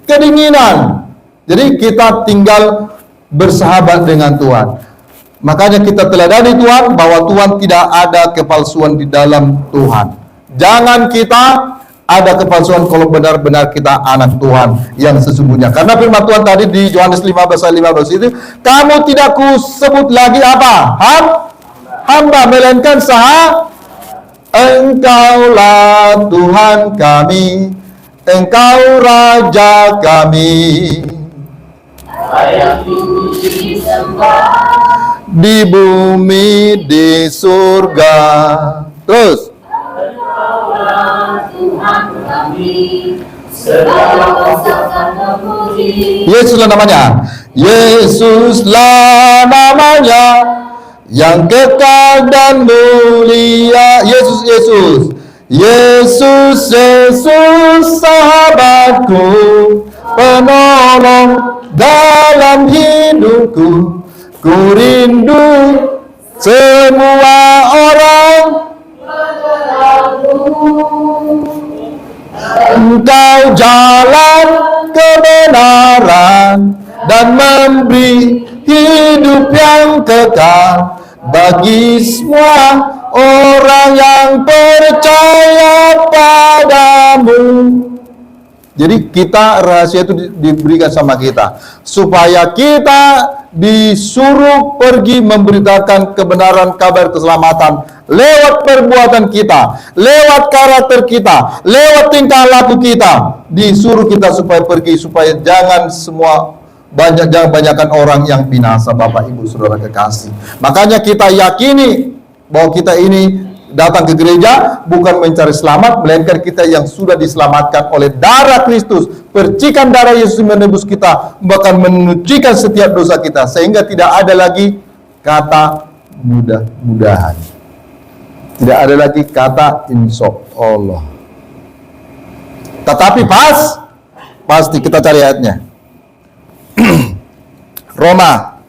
kedinginan. Jadi kita tinggal bersahabat dengan Tuhan. Makanya kita teladani Tuhan, bahwa Tuhan tidak ada kepalsuan di dalam Tuhan. Jangan kita ada kepalsuan kalau benar-benar kita anak Tuhan yang sesungguhnya. Karena firman Tuhan tadi di Yohanes 15 ayat 15 itu, kamu tidak kusebut lagi apa? Hamba, melainkan Engkaulah Tuhan kami, Engkau Raja kami. Di bumi, di surga. Terus. Yesuslah namanya. Yesuslah namanya yang kekal dan mulia. Yesus sahabatku, penolong dalam hidupku. Ku rindu semua orang. Engkau jalan kebenaran dan memberi hidup yang kekal bagi semua orang yang percaya padamu. Jadi kita, rahasia itu diberikan sama kita supaya kita disuruh pergi memberitakan kebenaran kabar keselamatan lewat perbuatan kita, lewat karakter kita, lewat tingkah laku kita. Disuruh kita supaya pergi, supaya jangan banyakkan orang yang binasa, Bapak Ibu Saudara kekasih. Makanya kita yakini bahwa kita ini datang ke gereja bukan mencari selamat, melainkan kita yang sudah diselamatkan oleh darah Kristus. Percikan darah Yesus menebus kita, bahkan menyucikan setiap dosa kita, sehingga tidak ada lagi kata mudah-mudahan, tidak ada lagi kata insya Allah. Tetapi pasti kita cari ayatnya. Roma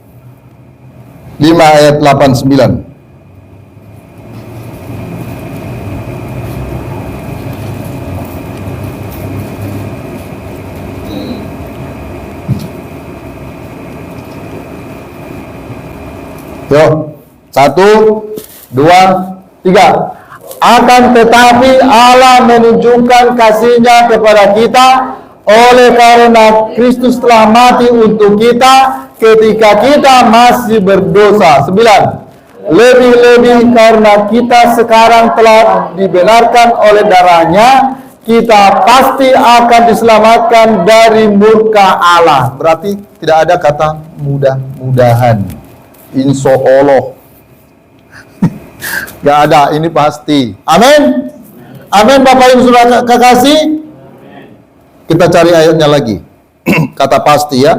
5 ayat 8-9. Yuk, 1, 2, 3. Akan tetapi Allah menunjukkan kasih-Nya kepada kita oleh karena Kristus telah mati untuk kita ketika kita masih berdosa. 9. Lebih-lebih karena kita sekarang telah dibenarkan oleh darah-Nya, kita pasti akan diselamatkan dari murka Allah. Berarti tidak ada kata mudah-mudahan, insya Allah. Gak ada, ini pasti. Amin. Amin, Bapak Ibu Saudara kekasih. Kita cari ayatnya lagi. Kata pasti ya.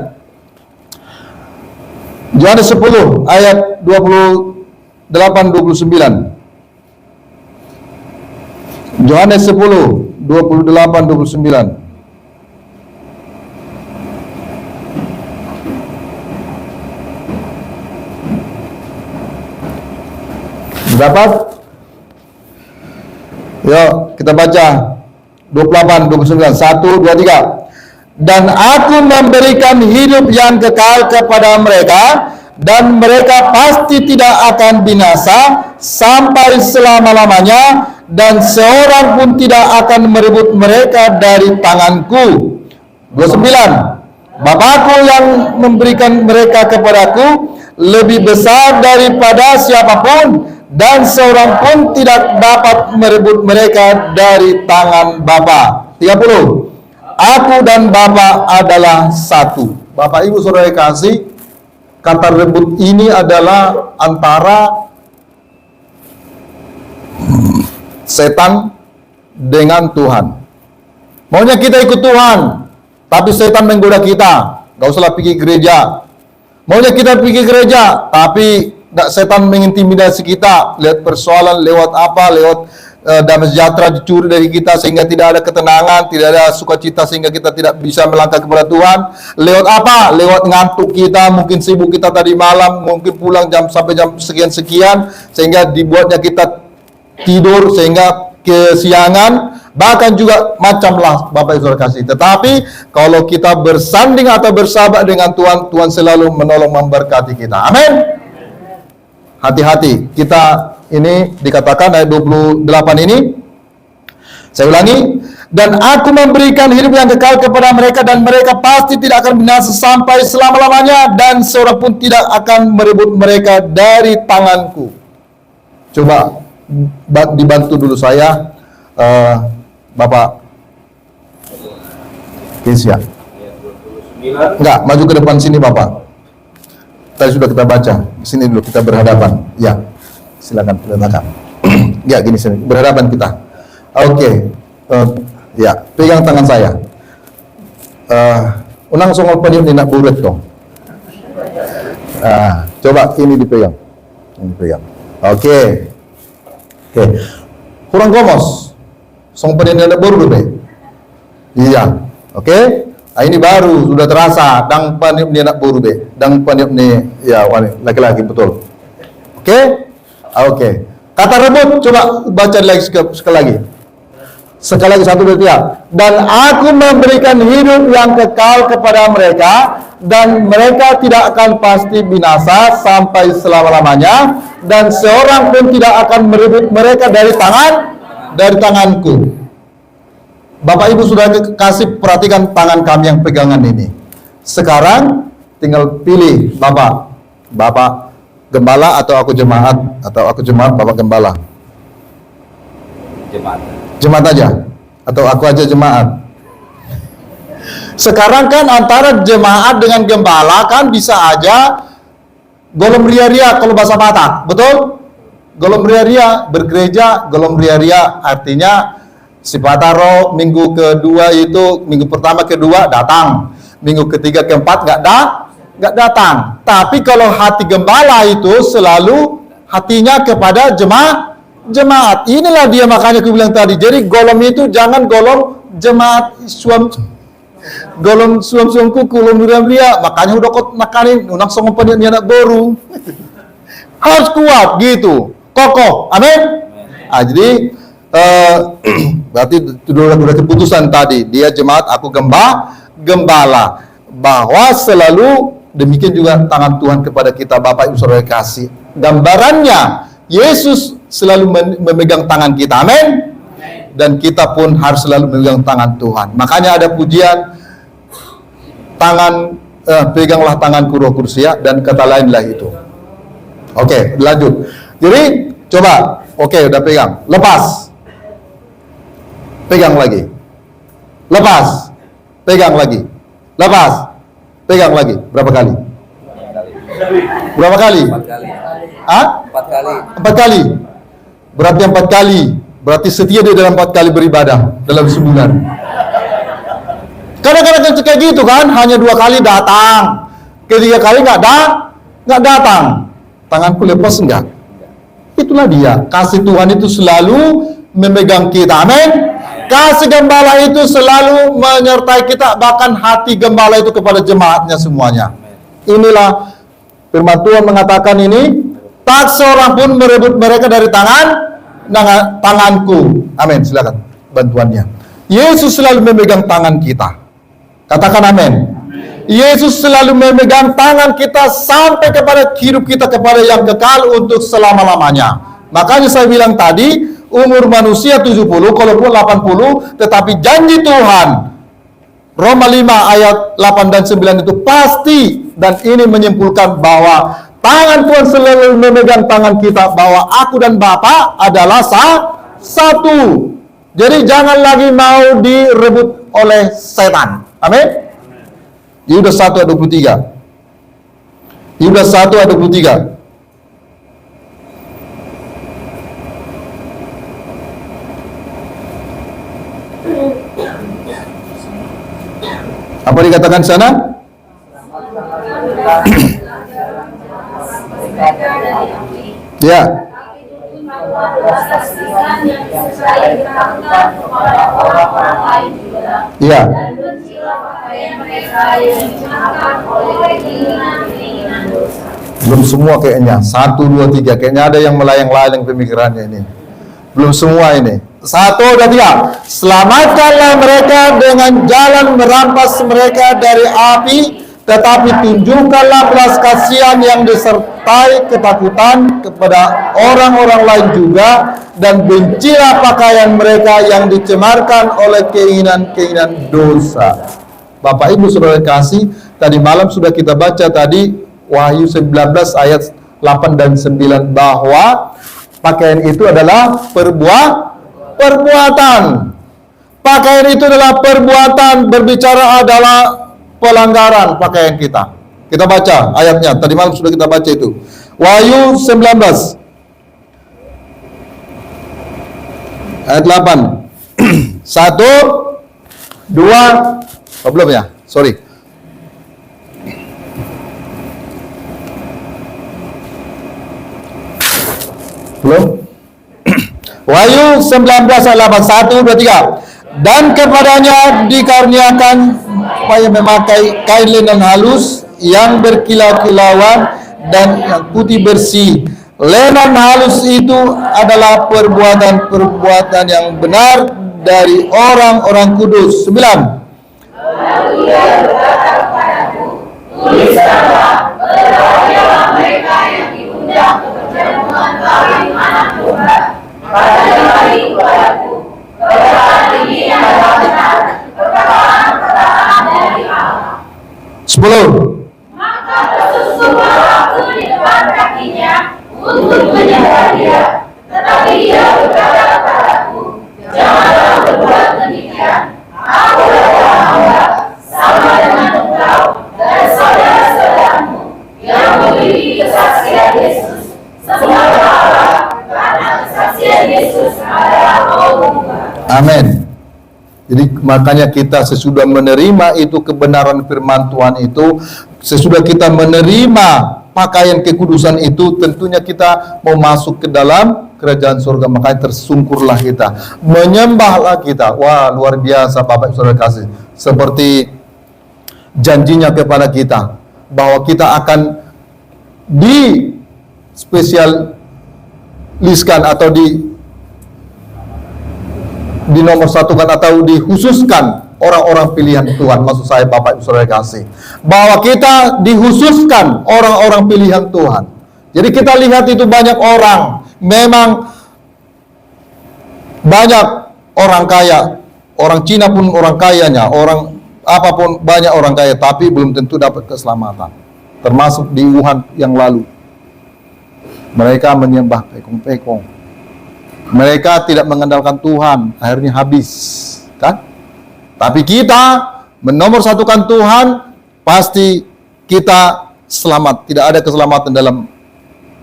Yohanes 10 ayat 28-29. Yohanes 10 28-29. Dapat? Yuk, kita baca 28-29. 1, 2, 3. Dan aku memberikan hidup yang kekal kepada mereka, dan mereka pasti tidak akan binasa sampai selama-lamanya, dan seorang pun tidak akan merebut mereka dari tanganku. 29. Bapakku yang memberikan mereka kepadaku lebih besar daripada siapapun, dan seorang pun tidak dapat merebut mereka dari tangan Bapa. 30. Aku dan Bapa adalah satu. Bapak Ibu Saudara kasih, kata rebut ini adalah antara setan dengan Tuhan. Maunya kita ikut Tuhan, tapi setan menggoda kita. Gak usahlah pergi gereja. Maunya kita pergi gereja, tapi setan mengintimidasi kita, lihat persoalan lewat apa, lewat damai sejahtera dicuri dari kita sehingga tidak ada ketenangan, tidak ada sukacita sehingga kita tidak bisa melangkah kepada Tuhan. Lewat apa? Lewat ngantuk kita, mungkin sibuk kita tadi malam, mungkin pulang sampai jam sekian-sekian sehingga dibuatnya kita tidur sehingga kesiangan. Bahkan juga macamlah Bapak Ibu kasih. Tetapi kalau kita bersanding atau bersahabat dengan Tuhan, Tuhan selalu menolong memberkati kita. Amin. Hati-hati, kita ini dikatakan ayat 28 ini, Saya ulangi, dan aku memberikan hidup yang kekal kepada mereka, dan mereka pasti tidak akan binasa sampai selama-lamanya, dan seorang pun tidak akan merebut mereka dari tanganku. Coba dibantu dulu saya, Bapak Kesia. Enggak, maju ke depan sini Bapak. Tadi sudah kita baca, sini dulu kita berhadapan. Ya, silakan letakkan. Ya, gini sini, berhadapan kita. Oke. Ya, pegang tangan saya. Unang songol panyut ni nak buret dong. Coba ini dipegang. Ini dipegang. Oke. Kurang gomos. Song panyut ni nak buret be. Iya. Oke. Ini baru sudah terasa dang panyut ni nak buret be. Dang panyut ni ya laki-laki betul. Oke. Kata rebut coba baca lagi sekali lagi. Sekali lagi, 1, 2, 3. Dan aku memberikan hidup yang kekal kepada mereka, dan mereka tidak akan pasti binasa sampai selama-lamanya, dan seorang pun tidak akan merebut mereka dari tanganku. Bapak Ibu sudah kasih perhatikan tangan kami yang pegangan ini. Sekarang tinggal pilih Bapak gembala atau aku jemaat, Bapak gembala. Jemaat aja, atau aku aja jemaat. Sekarang kan antara jemaat dengan gembala kan bisa aja golom ria-ria kalau bahasa Batak, betul? Golom ria-ria bergereja, golom ria-ria artinya si Pataro minggu kedua itu, minggu pertama kedua datang, minggu ketiga keempat nggak datang. Tapi kalau hati gembala itu selalu hatinya kepada jemaat. Inilah dia, makanya aku bilang tadi. Jadi golom itu jangan golom jemaat golom suam-suamku golom ria-ria. Makanya udah kau nakanin unang songong panian anak baru. Harus kuat gitu, kokoh. Amin. Jadi berarti sudah keputusan tadi. Dia jemaat, aku gembala. Bahwa selalu demikian juga tangan Tuhan kepada kita, Bapak Ibu Saudara kasih. Gambarannya Yesus selalu memegang tangan kita, amin. Dan kita pun harus selalu memegang tangan Tuhan. Makanya ada pujian, peganglah tanganku Roh Kudus ya, dan kata lainlah itu. Oke, lanjut. Jadi coba, udah pegang, lepas, pegang lagi, lepas, pegang lagi, lepas, pegang lagi. Berapa kali? 4 kali. 4 kali. Berarti 4 kali. Berarti setia dia dalam 4 kali beribadah dalam sebulan. Kadang-kadang kayak gitu kan, hanya 2 kali datang, 3 kali nggak datang. Tanganku lepas enggak? Itulah dia. Kasih Tuhan itu selalu memegang kita. Amin. Kasih gembala itu selalu menyertai kita, bahkan hati gembala itu kepada jemaatnya semuanya. Inilah firman Tuhan mengatakan ini, tak seorang pun merebut mereka dari tanganku. Amin. Silakan bantuannya. Yesus selalu memegang tangan kita. Katakan amin. Yesus selalu memegang tangan kita sampai kepada hidup kita kepada yang kekal untuk selama-lamanya. Makanya saya bilang tadi, umur manusia 70, kalaupun 80, tetapi janji Tuhan Roma 5 ayat 8 dan 9 itu pasti, dan ini menyimpulkan bahwa tangan Tuhan selalu memegang tangan kita, bahwa aku dan Bapa adalah satu. Jadi jangan lagi mau direbut oleh setan. Amin. Yudas 1 ayat 23. Yudas 1 ayat 23. Apa dikatakan sana? Ya. Ya. Belum semua kayaknya. 1, 2, 3. Kayaknya ada yang melayang-layang pemikirannya ini. Belum semua ini. 1, 2, 3. Selamatkanlah mereka dengan jalan merampas mereka dari api, tetapi tunjukkanlah belas kasihan yang disertai ketakutan kepada orang-orang lain juga, dan bencilah pakaian mereka yang dicemarkan oleh keinginan-keinginan dosa. Bapak Ibu Saudara kasih, tadi malam sudah kita baca tadi Wahyu 19 ayat 8 dan 9 bahwa pakaian itu adalah perbuatan. Pakaian itu adalah perbuatan, berbicara adalah pelanggaran pakaian kita. Kita baca ayatnya, tadi malam sudah kita baca itu. Wahyu 19 ayat 8. 1 2 belum ya? Sorry. Belum? Wahyu 19 ayat 8. 1 2 3. Dan kepadanya dikaruniakan supaya memakai kain linen halus yang berkilau-kilauan dan yang putih bersih. Linen halus itu adalah perbuatan-perbuatan yang benar dari orang-orang kudus. 9. Lalu ia berkata kepadaku, tuliskanlah, berbahagialah mereka yang diundang ke perjamuan kawin anak domba. Pada hari kepadaku, perkataan ini adalah benar, perkataan dari Allah. 10. Maka tersusuklah aku di depan kakinya untuk menyembah dia, tetapi dia berkata kepadaku, janganlah berbuat demikian. Aku adalah hamba, sama dengan engkau dan saudara-saudaramu yang memiliki kesaksian Yesus. Semoga Allah, karena kesaksian Yesus adalah pengubah. Amin. Jadi makanya kita sesudah menerima itu kebenaran firman Tuhan itu, sesudah kita menerima pakaian kekudusan itu, tentunya kita mau masuk ke dalam kerajaan surga. Makanya tersungkurlah kita, menyembahlah kita. Wah, luar biasa Bapak Saudara kasih. Seperti janjinya kepada kita bahwa kita akan dispesialiskan atau dinomor satukan atau dikhususkan orang-orang pilihan Tuhan. Maksud saya Bapak Ibu Saudara kasih, bahwa kita dikhususkan orang-orang pilihan Tuhan. Jadi kita lihat itu banyak orang, memang banyak orang kaya, orang Cina pun orang kayanya, orang apapun banyak orang kaya, tapi belum tentu dapat keselamatan. Termasuk di Wuhan yang lalu, mereka menyembah pekong-pekong. Mereka tidak mengandalkan Tuhan, akhirnya habis, kan? Tapi kita menomor satukan Tuhan, pasti kita selamat. Tidak ada keselamatan dalam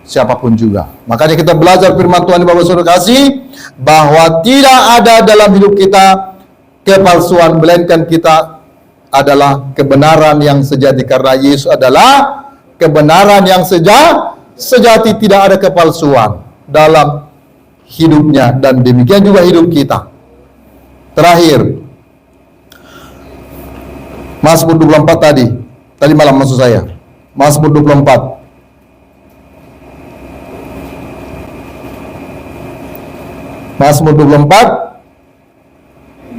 siapapun juga. Makanya kita belajar firman Tuhan di Bapak Saudara kasih, bahwa tidak ada dalam hidup kita kepalsuan, melainkan kita adalah kebenaran yang sejati, karena Yesus adalah kebenaran yang sejati, tidak ada kepalsuan dalam hidupnya, dan demikian juga hidup kita. Terakhir, Mazmur 24 tadi malam maksud saya, Mazmur 24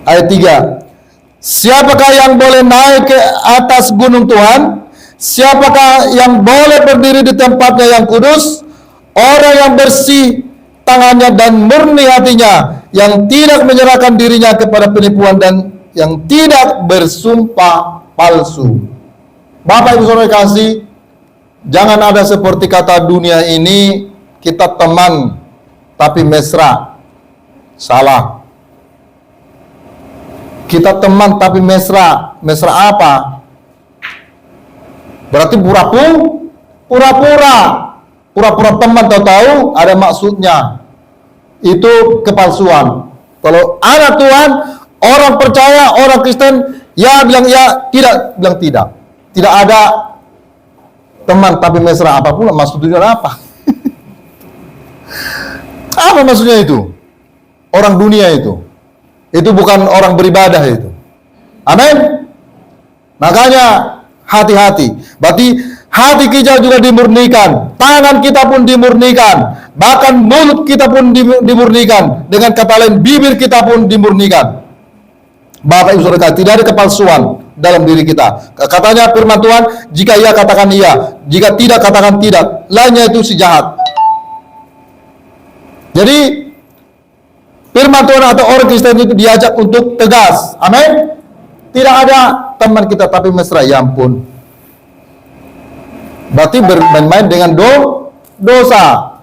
ayat 3. Siapakah yang boleh naik ke atas gunung Tuhan? Siapakah yang boleh berdiri di tempatnya yang kudus? Orang yang bersih tangannya dan murni hatinya, yang tidak menyerahkan dirinya kepada penipuan dan yang tidak bersumpah palsu. Bapak Ibu Saudara kasih, jangan ada seperti kata dunia ini, kita teman tapi mesra. Salah. Kita teman tapi mesra. Mesra apa? Berarti pura-pura teman, tahu-tahu ada maksudnya. Itu kepalsuan. Kalau anak Tuhan, orang percaya, orang Kristen, ya bilang ya, tidak bilang tidak. Tidak ada teman tapi mesra. Apa pula maksudnya apa? Apa maksudnya itu? Orang dunia itu bukan orang beribadah itu. Amin. Makanya hati-hati. Berarti hati kita juga dimurnikan, tangan kita pun dimurnikan, bahkan mulut kita pun dimurnikan. Dengan kata lain, bibir kita pun dimurnikan. Bapak Ibu Saudara, tidak ada kepalsuan dalam diri kita. Katanya firman Tuhan, jika iya katakan iya, jika tidak katakan tidak. Lainnya itu si jahat. Jadi firman Tuhan atau orang Kristen itu diajak untuk tegas. Amin. Tidak ada teman kita tapi mesra. Ya ampun. Berarti bermain-main dengan dosa.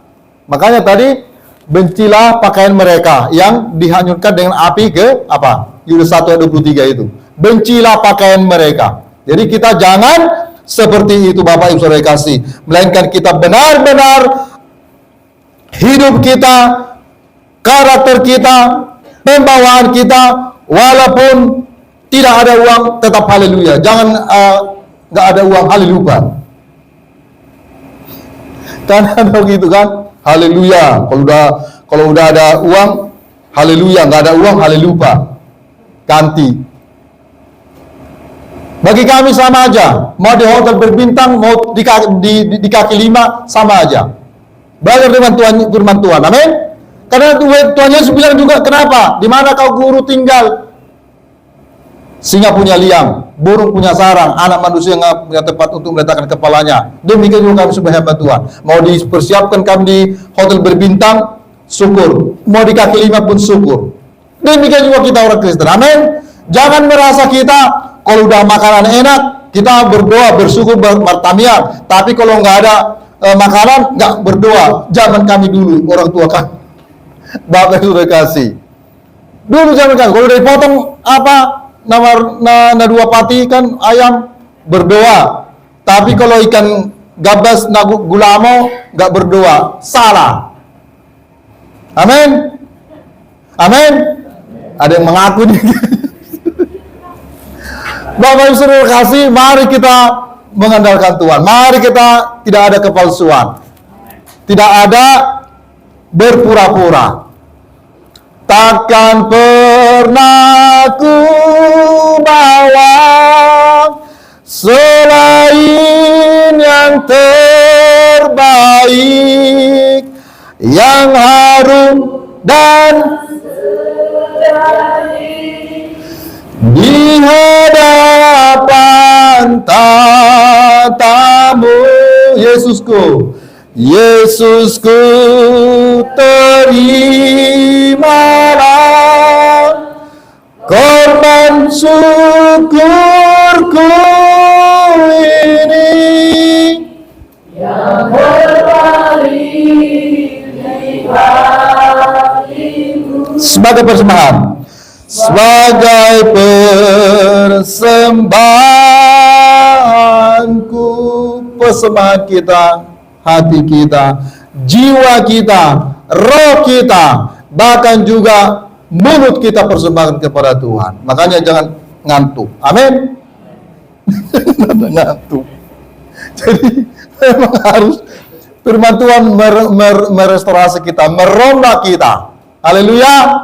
Makanya tadi bencilah pakaian mereka yang dihanyutkan dengan api ke apa? Yudas 1 ayat 23 itu. Bencilah pakaian mereka. Jadi kita jangan seperti itu Bapak Ibu Saudara kasih, melainkan kita benar-benar hidup kita, karakter kita, pembawaan kita, walaupun tidak ada uang tetap haleluya. Jangan nggak ada uang haleluya. Karena begitu kan? Haleluya. Kalau udah ada uang, haleluya. Nggak ada uang, haleluya. Ganti. Bagi kami sama aja. Mau di hotel berbintang, mau di kaki lima, sama aja. Belajar dengan firman Tuhan. Amin. Karena Tuhan Yesus bilang juga, kenapa? Di mana kau guru tinggal? Singa punya liang, burung punya sarang, anak manusia yang punya tempat untuk meletakkan kepalanya. Demikian juga kami sebagai hamba Tuhan. Mau dipersiapkan kami di hotel berbintang, syukur. Mau di kaki lima pun syukur. Demikian juga kita orang Kristen. Amin. Jangan merasa kita kalau udah makanan enak, kita berdoa, bersyukur, bertamian. Tapi kalau nggak ada makanan, nggak berdoa. Zaman kami dulu, orang tua kan. Bapak sudah kasih. Dulu zaman kami, kalau udah dipotong apa? Nama dua pati kan ayam berdoa, tapi kalau ikan gabas gulamo nggak berdoa, salah. Amin, amin. Ada yang mengaku nih. Bapak Ibu Saudara kasih, mari kita mengandalkan Tuhan. Mari kita tidak ada kepalsuan, tidak ada berpura-pura. Takkan pernah ku bawa selain yang terbaik, yang harum dan di hadapan tatamu. Yesusku, Yesusku, terimalah korban syukurku ini yang berbalik di hatiku sebagai persembahan, sebagai persembahanku, persembahan kita, hati kita, jiwa kita, roh kita, bahkan juga mulut kita persembahkan kepada Tuhan. Makanya jangan ngantuk. Amin. Ngantuk. Jadi memang harus firman Tuhan merestorasi kita, merombak kita. Haleluya.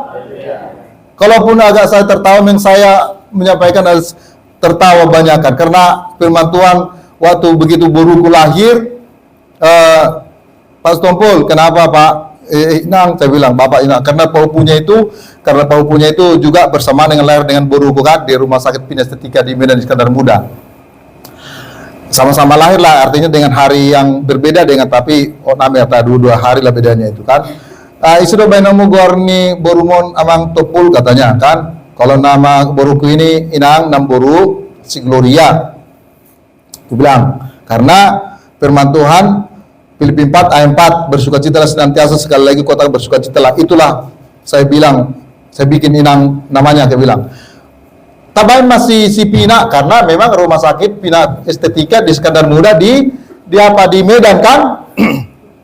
Kalaupun agak saya tertawa, yang saya menyampaikan harus tertawa banyakkan, karena firman Tuhan waktu begitu buruku lahir, Pak Stompul, kenapa Pak Inang? Saya bilang, Bapak Inang, karena paupunya itu juga bersamaan dengan lahir dengan buruku kan di rumah sakit Pina Estetika di Medan Iskandar Muda. Sama-sama lahir lah, artinya dengan hari yang berbeda dengan, tapi namanya dua hari lah bedanya itu kan. Isudo bainamu gorni borumon amang topul katanya kan. Kalau nama boruku ini Inang nam boru si Gloria. Aku bilang karena firman Tuhan Filipi 4 ayat 4, bersukacitalah senantiasa, sekali lagi kota bersukacitalah. Itulah saya bilang, saya bikin Inang namanya, saya bilang. Tabain masih si Pina, karena memang rumah sakit Pina Estetika di Iskandar Muda di Medan kan.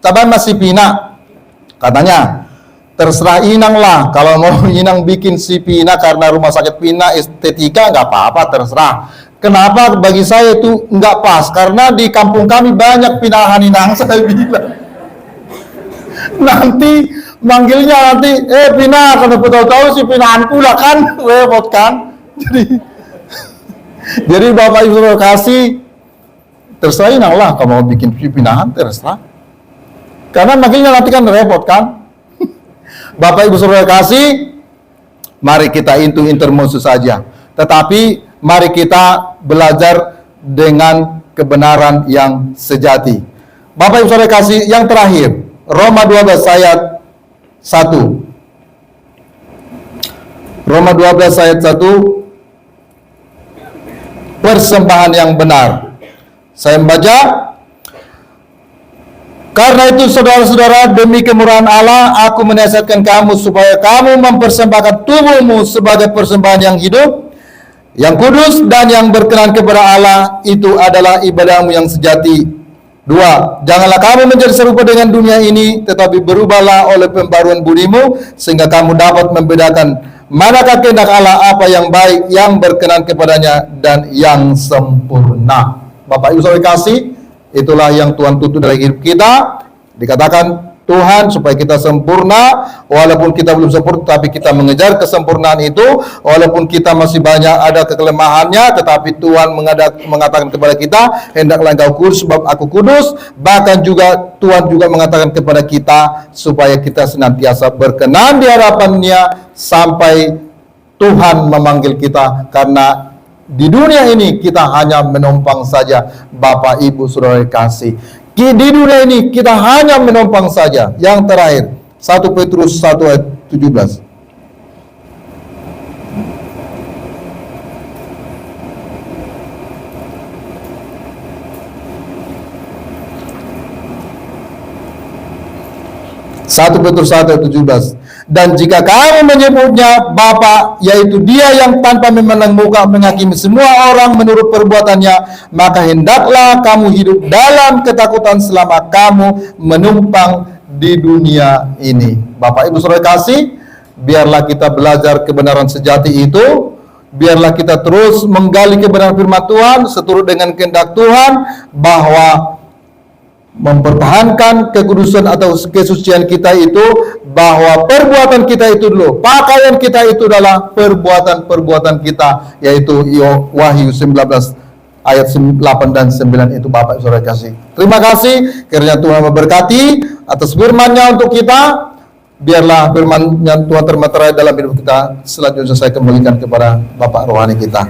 Tabain masih Pina. Katanya, terserah Inang lah, kalau mau Inang bikin si Pina karena rumah sakit Pina Estetika nggak apa-apa, terserah. Kenapa bagi saya itu nggak pas? Karena di kampung kami banyak pinahan Inang, saya bilang. Nanti manggilnya Pina, kalau tahu-tahu si pinahan pula kan, repot kan. Jadi Bapak Ibu Saudara kasih, terserah Inang lah, kalau mau bikin pinahan terserah. Karena manggilnya nanti kan repot kan. Bapak Ibu Saudara kasih, mari kita intermosu saja. Tetapi Mari kita belajar dengan kebenaran yang sejati. Bapak Ibu Saudara kasih, yang terakhir, Roma 12 ayat 1. Roma 12 ayat 1, persembahan yang benar. Saya membaca, karena itu saudara-saudara, demi kemurahan Allah, aku menasihatkan kamu supaya kamu mempersembahkan tubuhmu sebagai persembahan yang hidup, yang kudus dan yang berkenan kepada Allah. Itu adalah ibadahmu yang sejati. 2. Janganlah kamu menjadi serupa dengan dunia ini, tetapi berubahlah oleh pembaruan budimu, sehingga kamu dapat membedakan manakah kehendak Allah, apa yang baik, yang berkenan kepadanya, dan yang sempurna. Bapak Ibu Saudara kasih, itulah yang Tuhan tuntut dari hidup kita. Dikatakan Tuhan supaya kita sempurna, walaupun kita belum sempurna, tapi kita mengejar kesempurnaan itu. Walaupun kita masih banyak ada kekelemahannya, tetapi Tuhan mengatakan kepada kita, hendaklah engkau kudus sebab aku kudus. Bahkan juga Tuhan juga mengatakan kepada kita supaya kita senantiasa berkenan di hadapan-Nya sampai Tuhan memanggil kita, karena di dunia ini kita hanya menumpang saja. Bapak Ibu Saudara kasih, di dunia ini kita hanya menumpang saja. Yang terakhir, 1 Petrus 1 ayat 17. Satu Petrus 1 ayat 17. Dan jika kamu menyebutnya Bapa, yaitu Dia yang tanpa memandang muka menghakimi semua orang menurut perbuatannya, maka hendaklah kamu hidup dalam ketakutan selama kamu menumpang di dunia ini. Bapak Ibu Saudara kasih, biarlah kita belajar kebenaran sejati itu. Biarlah kita terus menggali kebenaran firman Tuhan seturut dengan kehendak Tuhan, bahwa mempertahankan kekudusan atau kesucian kita itu, bahwa perbuatan kita itu dulu, pakaian kita itu adalah perbuatan-perbuatan kita, yaitu Wahyu 19 ayat 8 dan 9 itu. Bapak Saudara kasih, terima kasih kiranya Tuhan memberkati atas firman-Nya untuk kita. Biarlah firman-Nya Tuhan termaterai dalam hidup kita. Selanjutnya saya kembalikan kepada Bapak rohani kita.